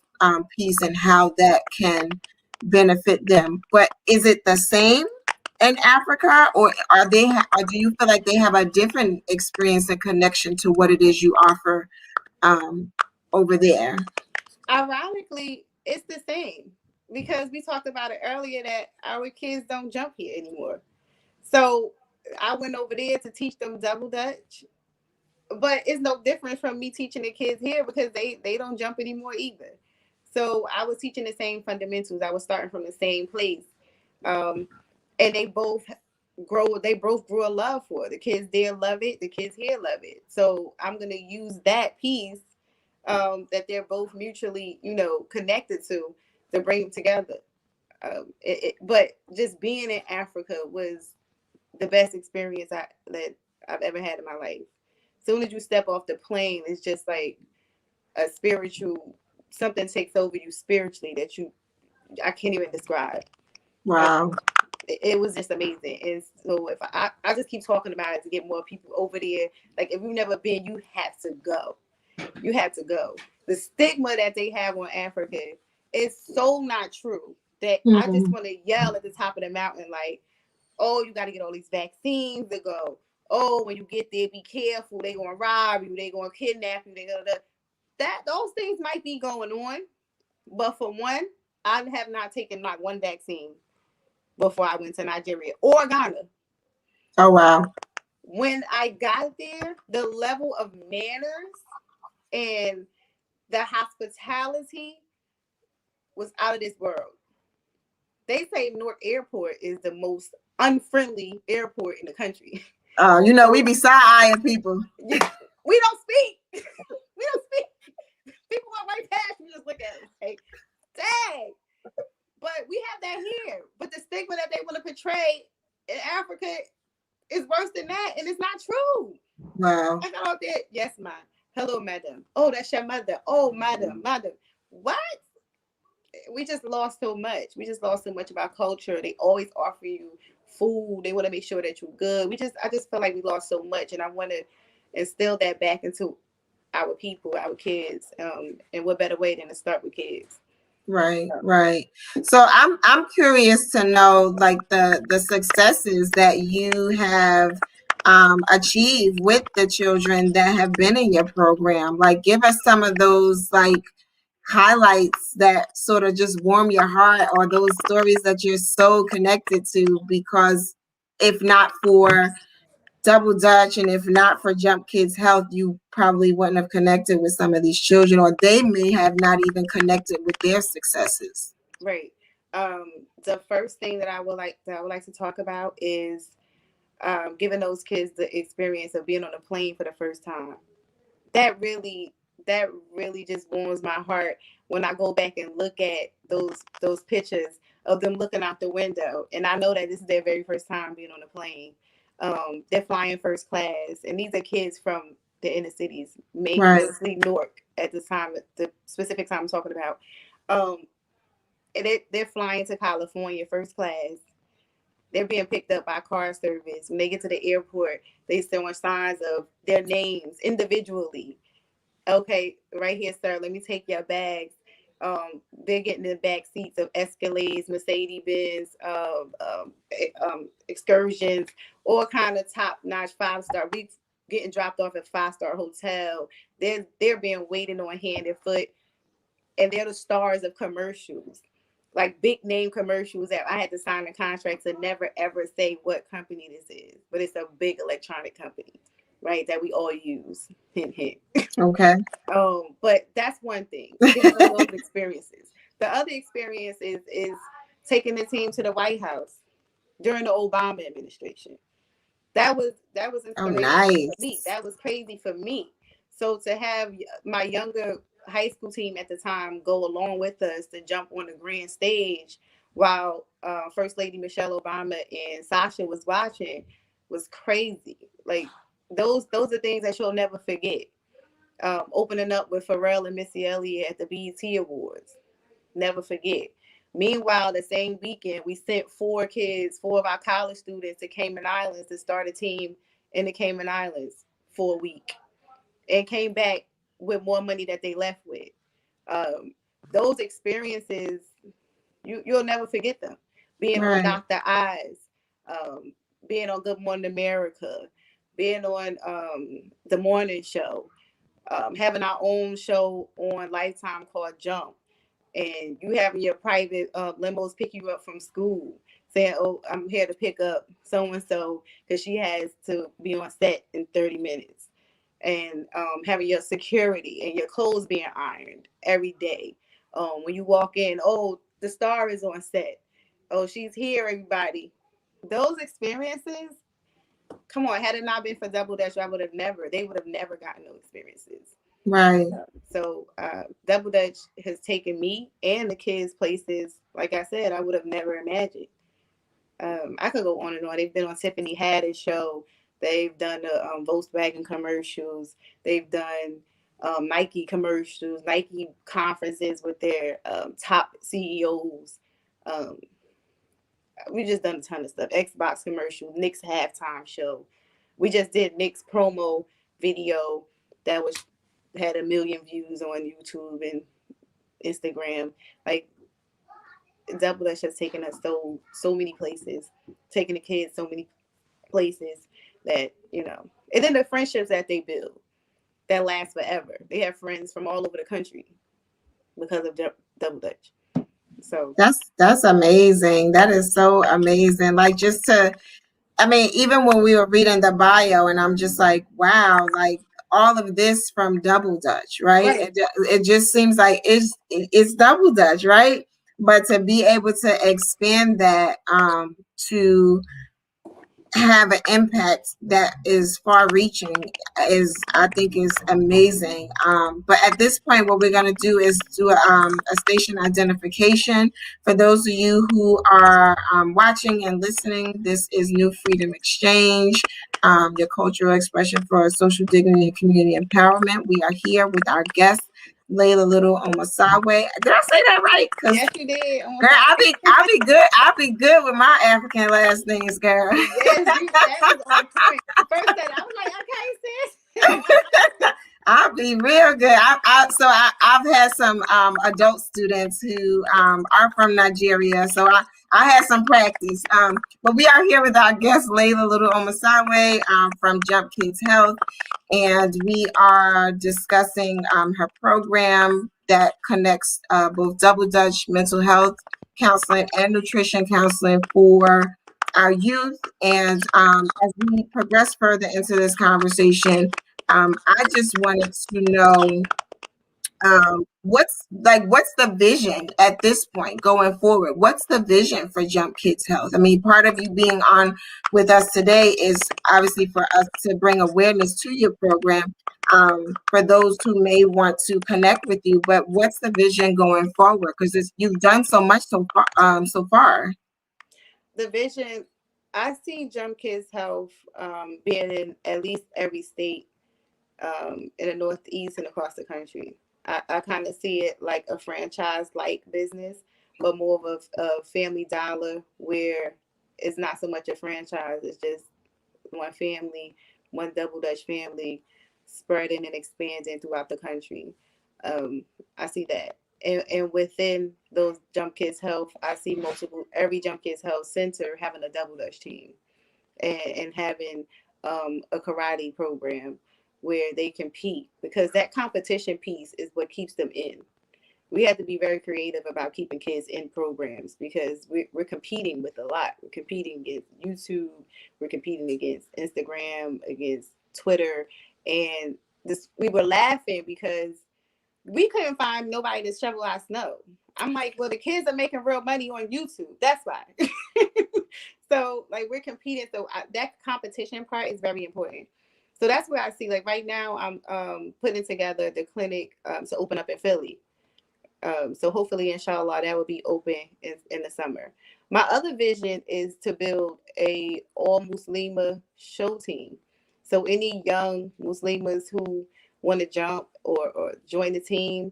piece and how that can benefit them. But is it the same in Africa, or or do you feel like they have a different experience and connection to what it is you offer over there? Ironically, it's the same because we talked about it earlier that our kids don't jump here anymore. So I went over there to teach them double dutch, but it's no different from me teaching the kids here because they don't jump anymore either. So I was teaching the same fundamentals. I was starting from the same place, and they both grew a love for it. The kids there love it. The kids here love it. So I'm gonna use that piece that they're both mutually, connected to bring them together. But just being in Africa was the best experience that I've ever had in my life. As soon as you step off the plane, it's just like a spiritual, something takes over you spiritually that I can't even describe. Wow. It was just amazing. And so if I just keep talking about it to get more people over there. Like if you've never been, you have to go. You have to go. The stigma that they have on Africa is so not true that I just want to yell at the top of the mountain like, oh, you got to get all these vaccines to go. Oh, when you get there, be careful. They're going to rob you. They're going to kidnap you. Those things might be going on. But for one, I have not taken not one vaccine before I went to Nigeria or Ghana. Oh, wow. When I got there, the level of manners and the hospitality was out of this world. They say Newark Airport is the most unfriendly airport in the country. We be side-eyeing people. We don't speak. We don't speak. People walk right past you, just look at us like, dang. But we have that here. But the stigma that they want to portray in Africa is worse than that, and it's not true. Wow. I got out there, yes, ma'am. Hello, madam. Oh, that's your mother. Oh, madam. What? We just lost so much. We just lost so much of our culture. They always offer you food. They want to make sure that you're good. I just feel like we lost so much, and I want to instill that back into our people, our kids. And what better way than to start with kids? Right. So I'm curious to know like the successes that you have achieved with the children that have been in your program. Like, give us some of those like highlights that sort of just warm your heart, or those stories that you're so connected to, because if not for Double Dutch and if not for Jump Kids Health, you probably wouldn't have connected with some of these children, or they may have not even connected with their successes. Right. The first thing that I would like to talk about is giving those kids the experience of being on a plane for the first time. That really just warms my heart when I go back and look at those pictures of them looking out the window. And I know that this is their very first time being on a plane. They're flying first class, and these are kids from the inner cities, mostly Newark at this time, the specific time I'm talking about. And they're flying to California first class. They're being picked up by car service. When they get to the airport, they still want signs of their names individually. Okay, right here, sir. Let me take your bags. They're getting in the back seats of Escalades, Mercedes-Benz, excursions, all kind of top-notch 5-star. We getting dropped off at 5-star hotel. They're being waited on hand and foot, and they're the stars of commercials, like big name commercials that I had to sign a contract to never ever say what company this is, but it's a big electronic company, right? That we all use. Okay. But that's one thing. Giving them those experiences. The other experience is taking the team to the White House during the Obama administration. That was inspirational nice. for me. That was crazy for me. So to have my younger high school team at the time go along with us to jump on the grand stage while First Lady Michelle Obama and Sasha was watching was crazy. Like those are things that you'll never forget. Opening up with Pharrell and Missy Elliott at the BET Awards, never forget. Meanwhile, the same weekend, we sent 4 of our college students to Cayman Islands to start a team in the Cayman Islands for a week, and came back with more money that they left with. Those experiences, you'll never forget them. Being on Dr. Oz, being on Good Morning America, being on The Morning Show, having our own show on Lifetime called Jump, and you having your private limos pick you up from school, saying, "Oh, I'm here to pick up so and so because she has to be on set in 30 minutes." And having your security and your clothes being ironed every day. When you walk in, oh, the star is on set. Oh, she's here, everybody. Those experiences, come on, had it not been for Double Dutch, they would have never gotten those experiences. Right. So Double Dutch has taken me and the kids places, like I said, I would have never imagined. I could go on and on. They've been on Tiffany Haddish's show. They've done the Volkswagen commercials. They've done Nike commercials, Nike conferences with their top CEOs. We just done a ton of stuff. Xbox commercial, Knicks halftime show. We just did Knicks promo video that had 1 million views on YouTube and Instagram. Like, Double Dutch has taken us so many places, taking the kids so many places that, and then the friendships that they build that last forever. They have friends from all over the country because of Double Dutch. So that's amazing. That is so amazing. Like, even when we were reading the bio, and I'm just like, wow, like all of this from Double Dutch, right? It just seems like it's Double Dutch, right? But to be able to expand that to have an impact that is far reaching I think is amazing. But at this point, what we're going to do is do a station identification. For those of you who are watching and listening, this is New Freedom Exchange, your cultural expression for social dignity and community empowerment. We are here with our guest, Laila Little-Omosawe. Did I say that right? Yes, you did. Girl, I'll be good. I'll be good with my African last names, girl. Yes, that was on point. First that I was like, okay, sis. I'll be real good. I've had some adult students who are from Nigeria, so I had some practice. But we are here with our guest, Laila Little-Omosawe from Jump Kids Health, and we are discussing her program that connects both Double Dutch mental health counseling and nutrition counseling for our youth. And as we progress further into this conversation, I just wanted to know what's the vision at this point going forward? What's the vision for Jump Kids Health? I mean, part of you being on with us today is obviously for us to bring awareness to your program, for those who may want to connect with you. But what's the vision going forward? Because you've done so much so far. The vision, I see Jump Kids Health being in at least every state in the Northeast and across the country. I kind of see it like a franchise-like business, but more of a Family Dollar, where it's not so much a franchise. It's just one family, one Double Dutch family spreading and expanding throughout the country. I see that. And within those Jump Kids Health, I see every Jump Kids Health center having a Double Dutch team and having a karate program where they compete, because that competition piece is what keeps them in. We have to be very creative about keeping kids in programs, because we're competing with a lot. We're competing against YouTube, we're competing against Instagram, against Twitter, and we were laughing because we couldn't find nobody to shovel our snow. I'm like, well, the kids are making real money on YouTube. That's why. So, like, we're competing. So that competition part is very important. So that's where I see, like, right now I'm putting together the clinic to open up in Philly. So hopefully, inshallah, that will be open in the summer. My other vision is to build a all Muslima show team. So any young Muslimas who want to jump or join the team,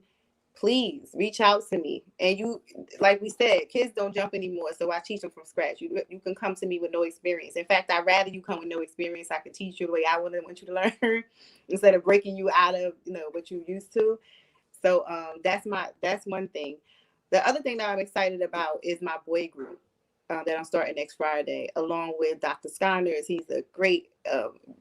please reach out to me. And you, like we said, kids don't jump anymore, so I teach them from scratch. You can come to me with no experience. In fact, I'd rather you come with no experience. I can teach you the way I want you to learn instead of breaking you out of what you used to. So that's one thing. The other thing that I'm excited about is my boy group that I'm starting next Friday, along with Dr. Sconners. He's a great,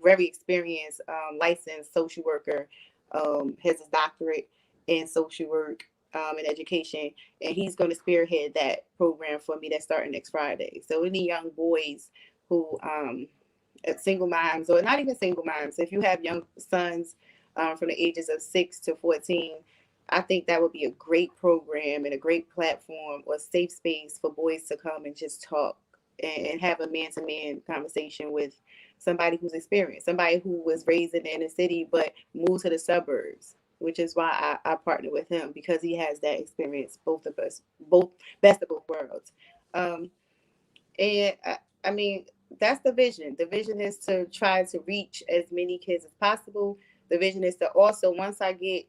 very experienced, licensed social worker. Has his doctorate in social work and education, and he's going to spearhead that program for me that's starting next Friday. So any young boys who single moms, or not even single moms, if you have young sons from the ages of 6 to 14, I think that would be a great program and a great platform or safe space for boys to come and just talk and have a man-to-man conversation with somebody who's experienced, somebody who was raised in the inner city but moved to the suburbs, which is why I partner with him, because he has that experience, both best of both worlds. And I mean, that's the vision. The vision is to try to reach as many kids as possible. The vision is to also, once I get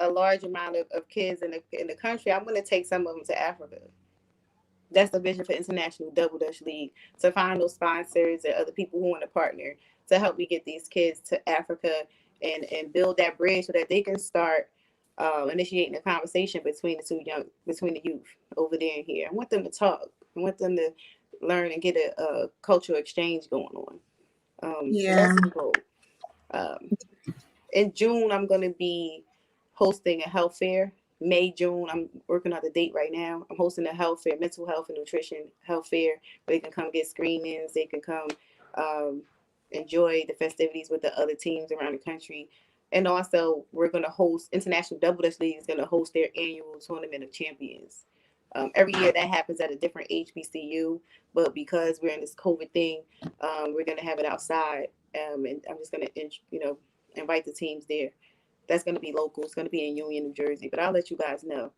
a large amount of kids in the country, I'm going to take some of them to Africa. That's the vision for International Double Dutch League, to find those sponsors and other people who want to partner to help me get these kids to Africa and build that bridge so that they can start initiating a conversation between the youth over there and here. I want them to talk. I want them to learn and get a cultural exchange going on. So that's the goal. In June, I'm going to be hosting a health fair. May, June, I'm working on the date right now. I'm hosting a health fair, mental health and nutrition health fair, where they can come get screenings. They can come enjoy the festivities with the other teams around the country. And also, we're going to host, International Double Dutch League is going to host their annual Tournament of Champions. Every year that happens at a different HBCU, but because we're in this COVID thing, we're going to have it outside. And I'm just going to, invite the teams there. That's going to be local. It's going to be in Union, New Jersey, but I'll let you guys know.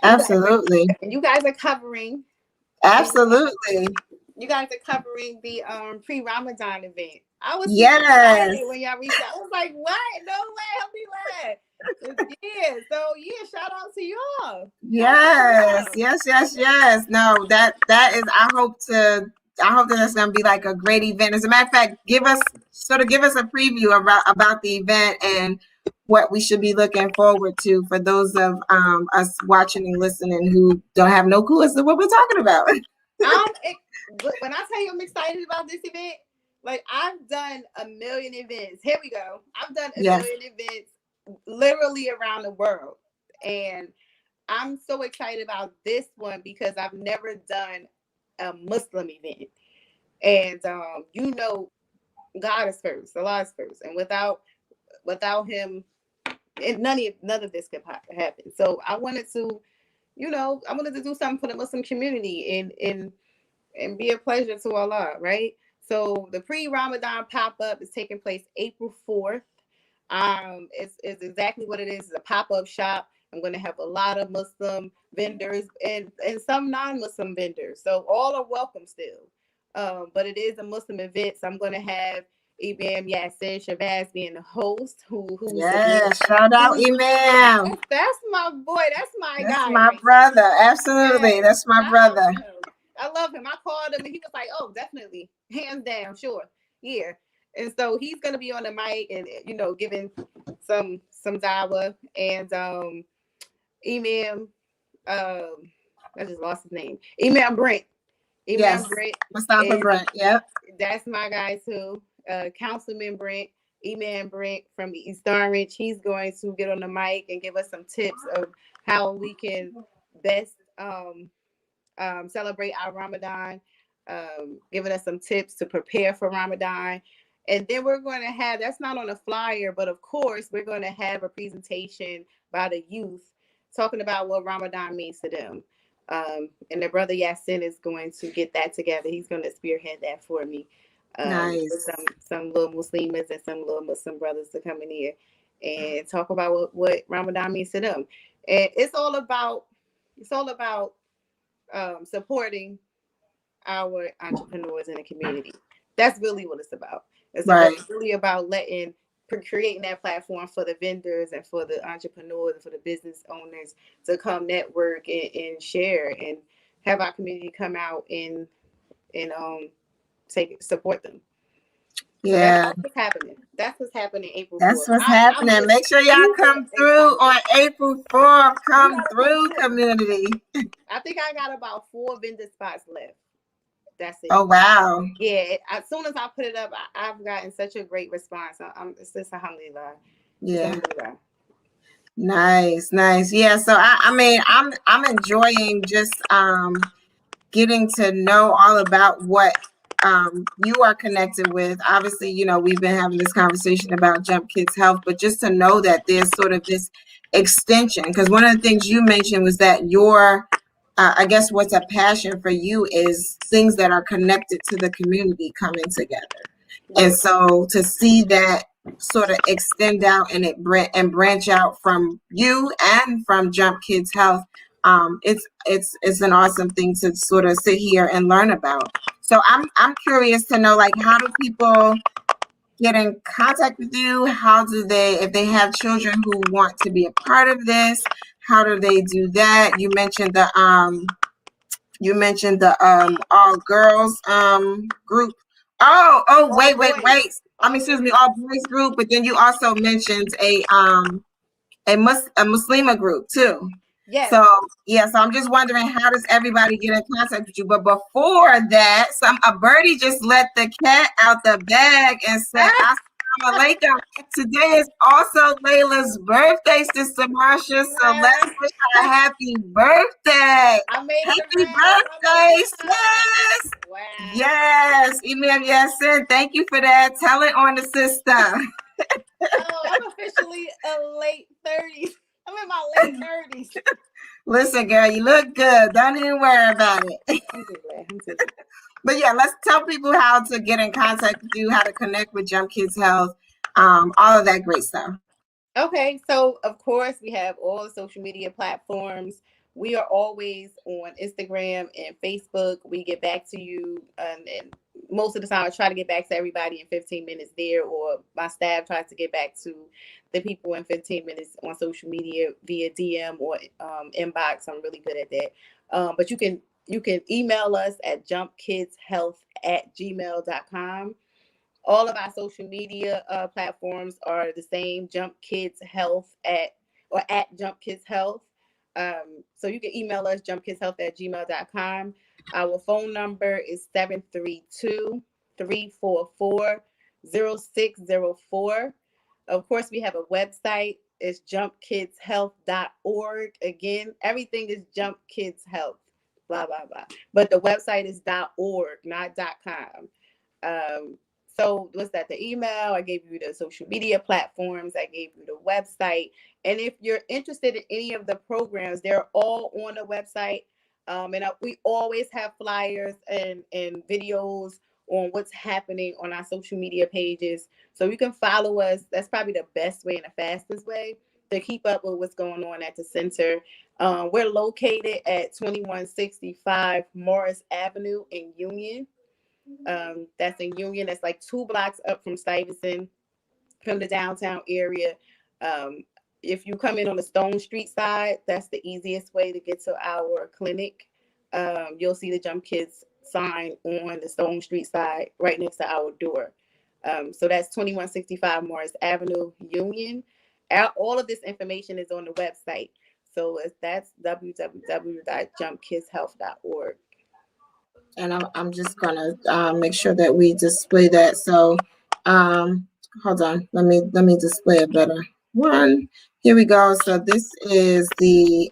Absolutely. And you guys are covering. Absolutely. You guys are covering the pre-Ramadan event. I was excited when y'all reached out. I was like, what? No way. Help me laugh. Yeah. So shout out to y'all. Yes. No, that is, I hope that that's going to be like a great event. As a matter of fact, give us a preview about the event and what we should be looking forward to for those of us watching and listening who don't have no clue as to what we're talking about. When I tell you I'm excited about this event, like, I've done a million events. Here we go. I've done a million events literally around the world. And I'm so excited about this one because I've never done a Muslim event. And God is first, Allah is first. And without him, none of this could happen. So I wanted to, do something for the Muslim community and be a pleasure to Allah, right? So the Pre-Ramadan Pop-Up is taking place April 4th. It's exactly what it is. It's a pop-up shop. I'm going to have a lot of Muslim vendors and some non-Muslim vendors. So all are welcome still. But it is a Muslim event. So I'm going to have Imam Yassin Shabazz being the host. Shout out Imam. That's my boy. That's my guy. That's my brother. Absolutely. That's my brother. I love him. I called him and he was like, oh, definitely. Hands down. Sure. Yeah. And so he's going to be on the mic and, giving some dawah. And Imam, I just lost his name. Imam Brent. Brent. Mustafa Brent. Yep. That's my guy too. Councilman Brent, Imam Brent from East Orange. He's going to get on the mic and give us some tips of how we can best celebrate our Ramadan, giving us some tips to prepare for Ramadan. And then we're going to have, that's not on the flyer, but of course, we're going to have a presentation by the youth talking about what Ramadan means to them. And the brother Yassin is going to get that together. He's going to spearhead that for me. Nice. With some little Muslims and some little Muslim brothers to come in here and talk about what Ramadan means to them. And it's all about supporting our entrepreneurs in the community. That's really what it's about. It's really about letting creating that platform for the vendors and for the entrepreneurs and for the business owners to come network and share and have our community come out and support them. Yeah, that's what's happening. That's what's happening April 4th. that's what's happening. Make sure y'all come through on April 4th. Come through, community. I think I got about 4 vendor spots left. That's it. Oh, wow. Yeah, as soon as I put it up, I've gotten such a great response. It's just alhamdulillah. Yeah. Nice. Yeah. So I mean, I'm enjoying just getting to know all about what you are connected with. Obviously, you know, we've been having this conversation about Jump Kids Health, but just to know that there's sort of this extension, because one of the things you mentioned was that your I guess what's a passion for you is things that are connected to the community coming together. And so to see that sort of extend out and branch out from you and from Jump Kids Health, it's an awesome thing to sort of sit here and learn about. So I'm curious to know, like, how do people get in contact with you? How do they, if they have children who want to be a part of this, how do they do that? You mentioned the all girls group. Wait. I mean, excuse me, all boys group, but then you also mentioned a Muslima group too. Yes. So I'm just wondering, how does everybody get in contact with you? But before that, a birdie just let the cat out the bag and said, Assalamu alaikum. Today is also Layla's birthday, Sister Marsha. So let's wish her a happy birthday. Happy birthday, sis. Wow. Yes, Imam Yassin, thank you for that. Tell it on the sister. I'm officially a late 30s. I'm in my late 30s. Listen, girl, you look good. Don't even worry about it. I'm too glad. But yeah, let's tell people how to get in contact with you, how to connect with Jump Kids Health, all of that great stuff. Okay, so of course we have all the social media platforms. We are always on Instagram and Facebook. We get back to you, and most of the time I try to get back to everybody in 15 minutes there, or my staff tries to get back to the people in 15 minutes on social media via DM or inbox. I'm really good at that. But you can email us at jumpkidshealth@gmail.com. All of our social media platforms are the same, Jump Kids Health at Jump Kids Health. So you can email us, jumpkidshealth@gmail.com. Our phone number is 732-344-0604. Of course, we have a website. It's jumpkidshealth.org. Again, everything is Jump Kids Health, blah, blah, blah. But the website is .org, not .com. So what's that? The email, I gave you the social media platforms, I gave you the website. And if you're interested in any of the programs, they're all on the website. And we always have flyers and videos on what's happening on our social media pages. So you can follow us. That's probably the best way and the fastest way to keep up with what's going on at the center. We're located at 2165 Morris Avenue in Union. That's in Union. That's like 2 blocks up from Stuyvesant, from the downtown area. If you come in on the Stone Street side, that's the easiest way to get to our clinic. You'll see the Jump Kids sign on the Stone Street side right next to our door. So that's 2165 Morris Avenue, Union. All of this information is on the website. So that's www.jumpkidshealth.org. And I'm just gonna make sure that we display that. So hold on, let me display a better one. Here we go. So this is the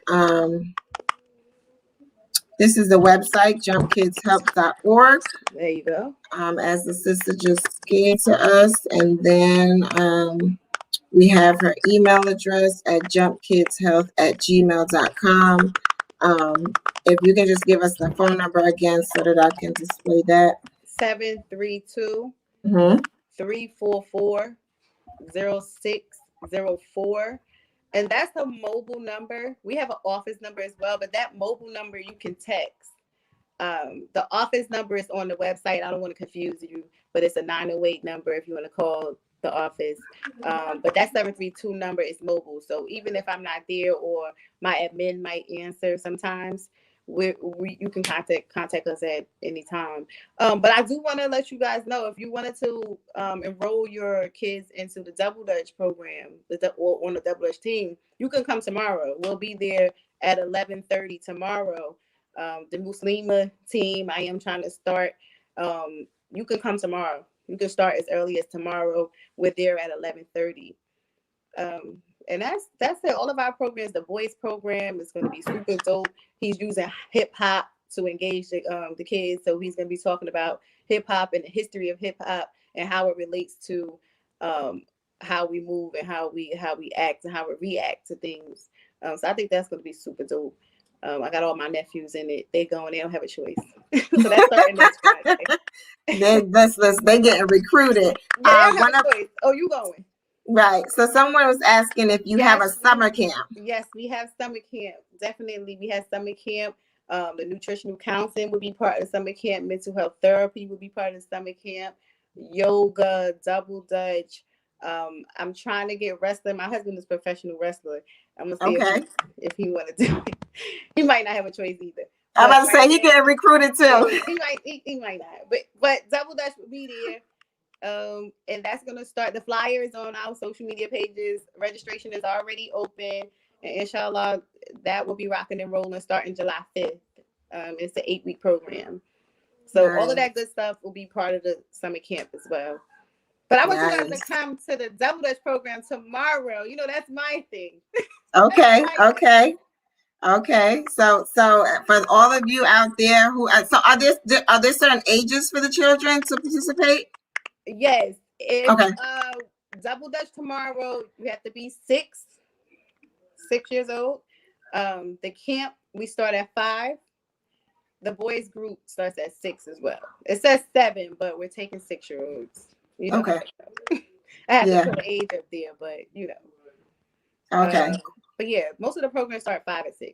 website, jumpkidshealth.org. There you go. As the sister just gave to us, and then we have her email address at jumpkidshealth@gmail.com. If you can just give us the phone number again so that I can display that. 732-344-0604. And that's a mobile number. We have an office number as well, but that mobile number you can text. The office number is on the website. I don't want to confuse you, but it's a 908 number if you want to call the office. office. But that 732 number is mobile. So even if I'm not there or my admin might answer sometimes, you can contact us at any time. But I do want to let you guys know, if you wanted to enroll your kids into the Double Dutch program, or on the Double Dutch team, you can come tomorrow. We'll be there at 11:30 tomorrow. The Muslima team, I am trying to start. You can come tomorrow. You can start as early as tomorrow. We're there at 11:30. And that's it. All of our programs. The boys program is going to be super dope. He's using hip hop to engage the kids. So he's going to be talking about hip hop and the history of hip hop and how it relates to how we move and how we act and how we react to things. So I think that's going to be super dope. I got all my nephews in it. They going. They don't have a choice. So that's starting next Friday. They getting recruited. Yeah, they don't have a choice. Oh, you going? Right. So someone was asking if you have a summer camp. Yes, we have summer camp. Definitely, we have summer camp. The nutritional counseling would be part of the summer camp. Mental health therapy would be part of the summer camp. Yoga, Double Dutch. I'm trying to get wrestling. My husband is a professional wrestler. I'm gonna see if he want to do it. He might not have a choice either. I'm about to say he getting recruited too. He might not. But Double Dutch will be there. And that's gonna start. The flyers on our social media pages. Registration is already open, and inshallah, that will be rocking and rolling starting July 5th. It's an 8-week program, so all of that good stuff will be part of the summer camp as well. But I want you guys to come to the Double Dutch program tomorrow. You know, that's my thing. Okay. So for all of you out there who, are there certain ages for the children to participate? Yes. Double Dutch tomorrow, you have to be 6 years old. The camp, we start at 5. The boys group starts at 6 as well. It says 7, but we're taking 6-year-olds. You know, okay. I have to put the age up there, but you know. Okay. But yeah, most of the programs start 5 and 6.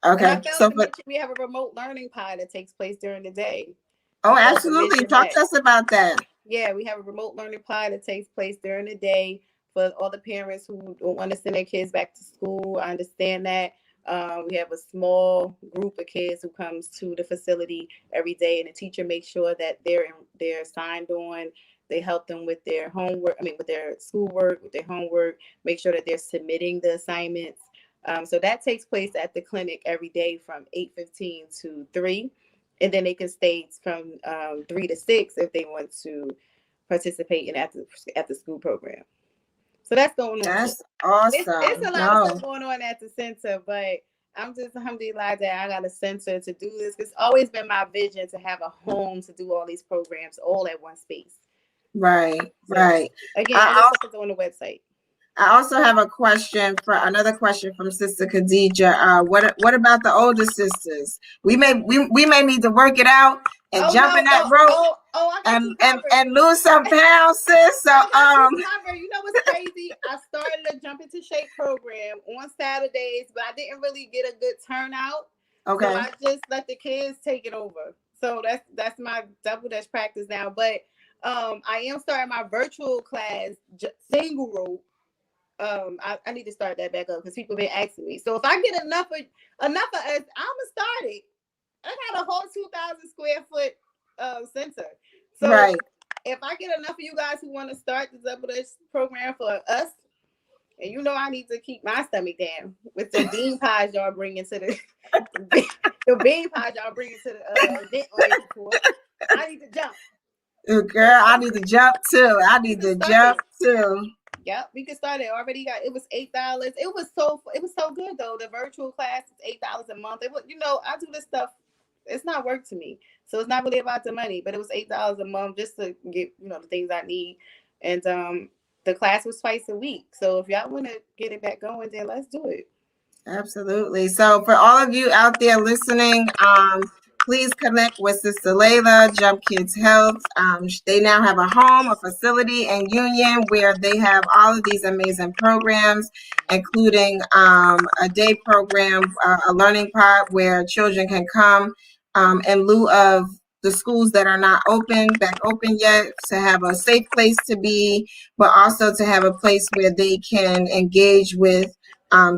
Okay. So we have a remote learning pod that takes place during the day. Oh, absolutely. Talk to us about that. Yeah, we have a remote learning pod that takes place during the day for all the parents who don't want to send their kids back to school. I understand that. We have a small group of kids who comes to the facility every day, and the teacher makes sure that they're signed on. They help them with their homework, with their schoolwork, with their homework, make sure that they're submitting the assignments. So that takes place at the clinic every day from 8:15 to 3. And then they can stay from 3 to 6 if they want to participate in after school program. So that's going on. That's awesome. It's a lot of stuff going on at the center, but I'm just alhamdulillah that I got a center to do this. It's always been my vision to have a home to do all these programs all at one space. Right. Again, it's on the website. I also have another question from Sister Khadija. What about the older sisters? We may need to work it out and jump in that rope and lose some pounds, sis. So you know what's crazy? I started a Jump Into Shape program on Saturdays, but I didn't really get a good turnout. Okay. So I just let the kids take it over. So that's my Double Dutch practice now. But I am starting my virtual class, single rope. I need to start that back up because people been asking me. So if I get enough of us, I'm gonna start it. I got a whole 2,000 square foot center. So if I get enough of you guys who want to start the Double Dutch program for us, and you know I need to keep my stomach down with the bean pies y'all bring into the bean pies y'all bring into the event on your tour. I need to jump. Girl, I need to jump too. Yep, we can start it. Already got it was $8. It was so good though. The virtual class is $8 a month. It was, I do this stuff. It's not work to me, so it's not really about the money. But it was $8 a month just to get the things I need. And the class was twice a week. So if y'all want to get it back going, then let's do it. Absolutely. So for all of you out there listening, please connect with Sister Laila, Jump Kids Health. They now have a home, a facility in Union where they have all of these amazing programs, including a day program, a learning pod where children can come in lieu of the schools that are not back open yet, to have a safe place to be, but also to have a place where they can engage with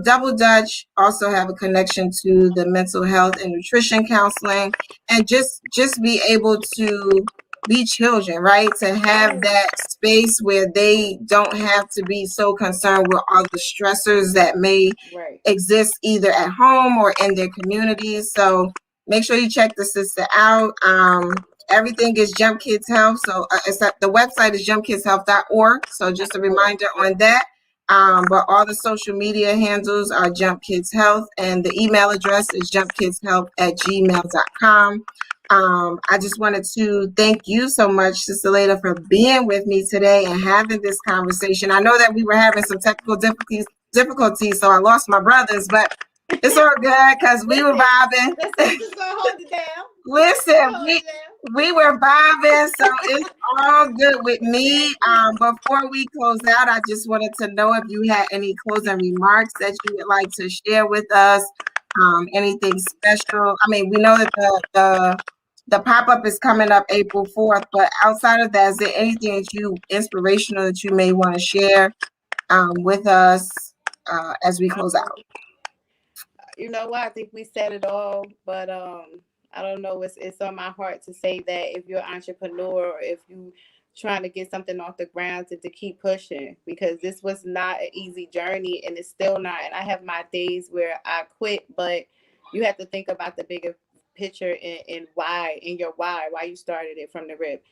Double Dutch, also have a connection to the mental health and nutrition counseling, and just be able to be children, right? To have that space where they don't have to be so concerned with all the stressors that may exist either at home or in their communities. So make sure you check the sister out. Everything is Jump Kids Health. So the website is jumpkidshealth.org. So just a reminder on that. But all the social media handles are Jump Kids Health, and the email address is jumpkidshealth@gmail.com. I just wanted to thank you so much, Sister Laila, for being with me today and having this conversation. I know that we were having some technical difficulties, so I lost my brothers, but it's all good because we were vibing. Listen, we were vibing, so it's all good with me. Before we close out, I just wanted to know if you had any closing remarks that you would like to share with us. Anything special? I mean, we know that the pop-up is coming up April 4th, but outside of that, is there anything inspirational that you may want to share with us as we close out? You know what? I think we said it all, but I don't know. It's on my heart to say that if you're an entrepreneur, or if you trying to get something off the ground, to keep pushing, because this was not an easy journey, and it's still not. And I have my days where I quit, but you have to think about the bigger picture and why you started it from the rip.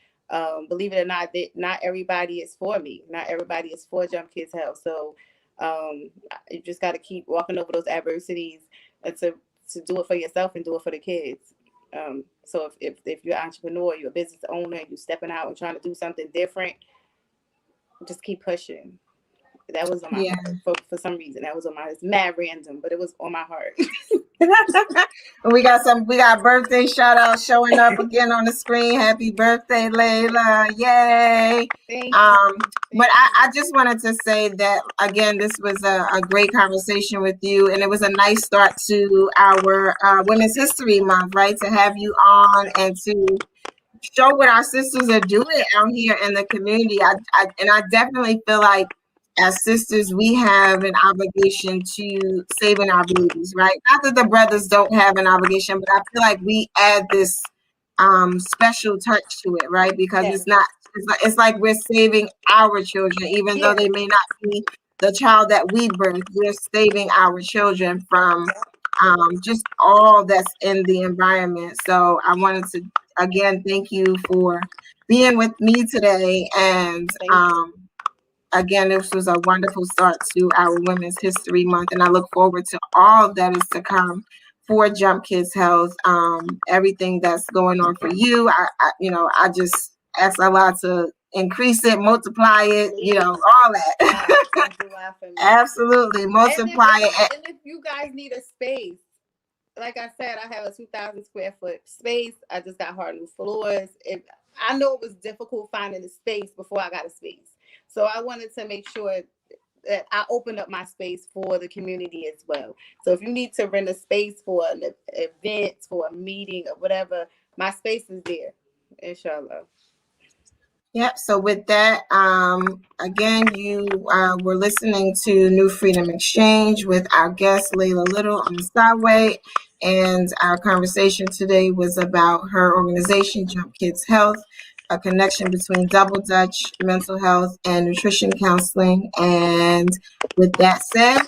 Believe it or not, not everybody is for me. Not everybody is for Jump Kids Health. So you just got to keep walking over those adversities to do it for yourself and do it for the kids. So if you're an entrepreneur, you're a business owner, you're stepping out and trying to do something different, just keep pushing. That was on my heart for some reason. That was on my, it's mad random, but it was on my heart. We got birthday shout out showing up again on the screen. Happy birthday, Laila. Yay. Thank you. But I just wanted to say that, again, this was a great conversation with you, and it was a nice start to our Women's History Month, right? To have you on and to show what our sisters are doing out here in the community. I definitely feel like as sisters, we have an obligation to saving our babies, right? Not that the brothers don't have an obligation, but I feel like we add this special touch to it, right? Because it's like we're saving our children, even though they may not be the child that we birthed. We're saving our children from just all that's in the environment. So I wanted to, again, thank you for being with me today. And again, this was a wonderful start to our Women's History Month, and I look forward to all that is to come for Jump Kids Health. Everything that's going on for you, I just ask Allah to increase it, multiply it, all that. Absolutely, multiply it. And if you guys need a space, like I said, I have a 2,000 square foot space. I just got hardwood floors. I know it was difficult finding a space before I got a space. So I wanted to make sure that I opened up my space for the community as well. So if you need to rent a space for an event, for a meeting or whatever, my space is there, inshallah. Yep. So with that, again, you were listening to New Freedom Exchange with our guest, Laila Little-Omosawe. And our conversation today was about her organization, Jump Kids Health, a connection between Double Dutch, mental health, and nutrition counseling. And with that said,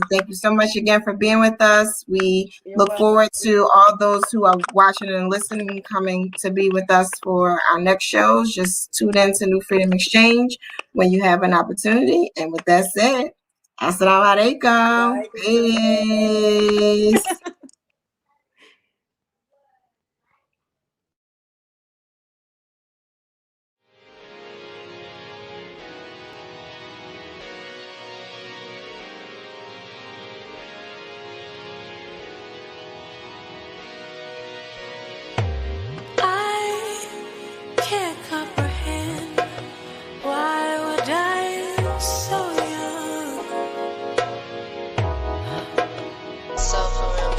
thank you so much again for being with us. We look forward to all those who are watching and listening coming to be with us for our next shows. Just tune in to New Freedom Exchange when you have an opportunity. And with that said, Assalamu alaikum. Peace. Can't comprehend why we're dying so young. So for real,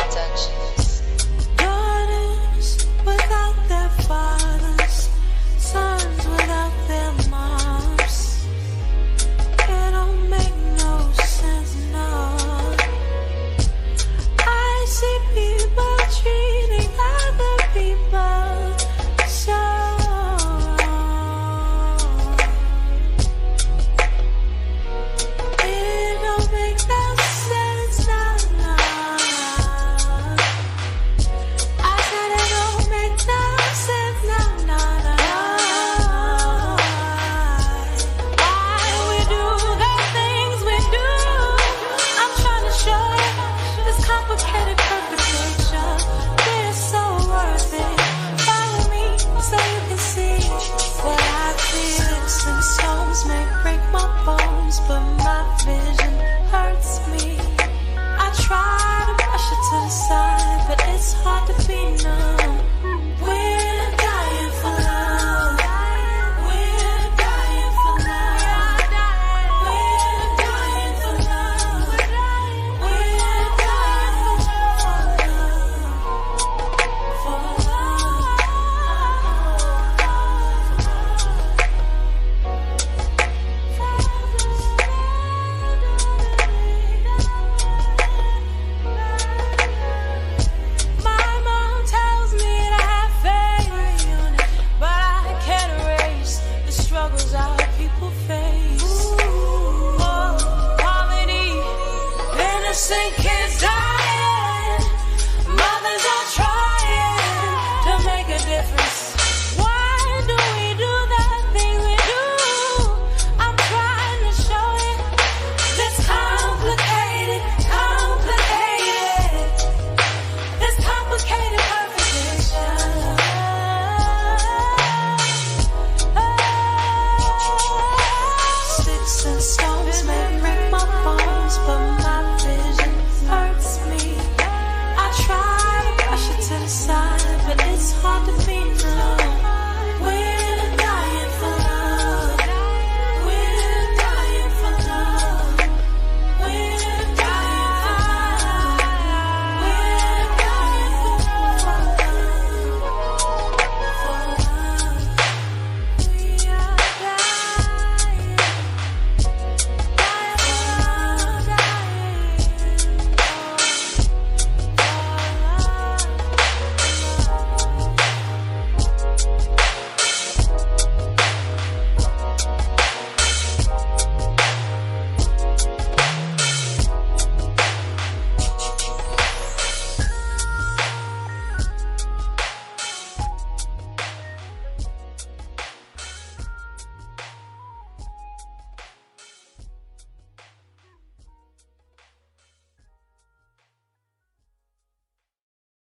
sinking.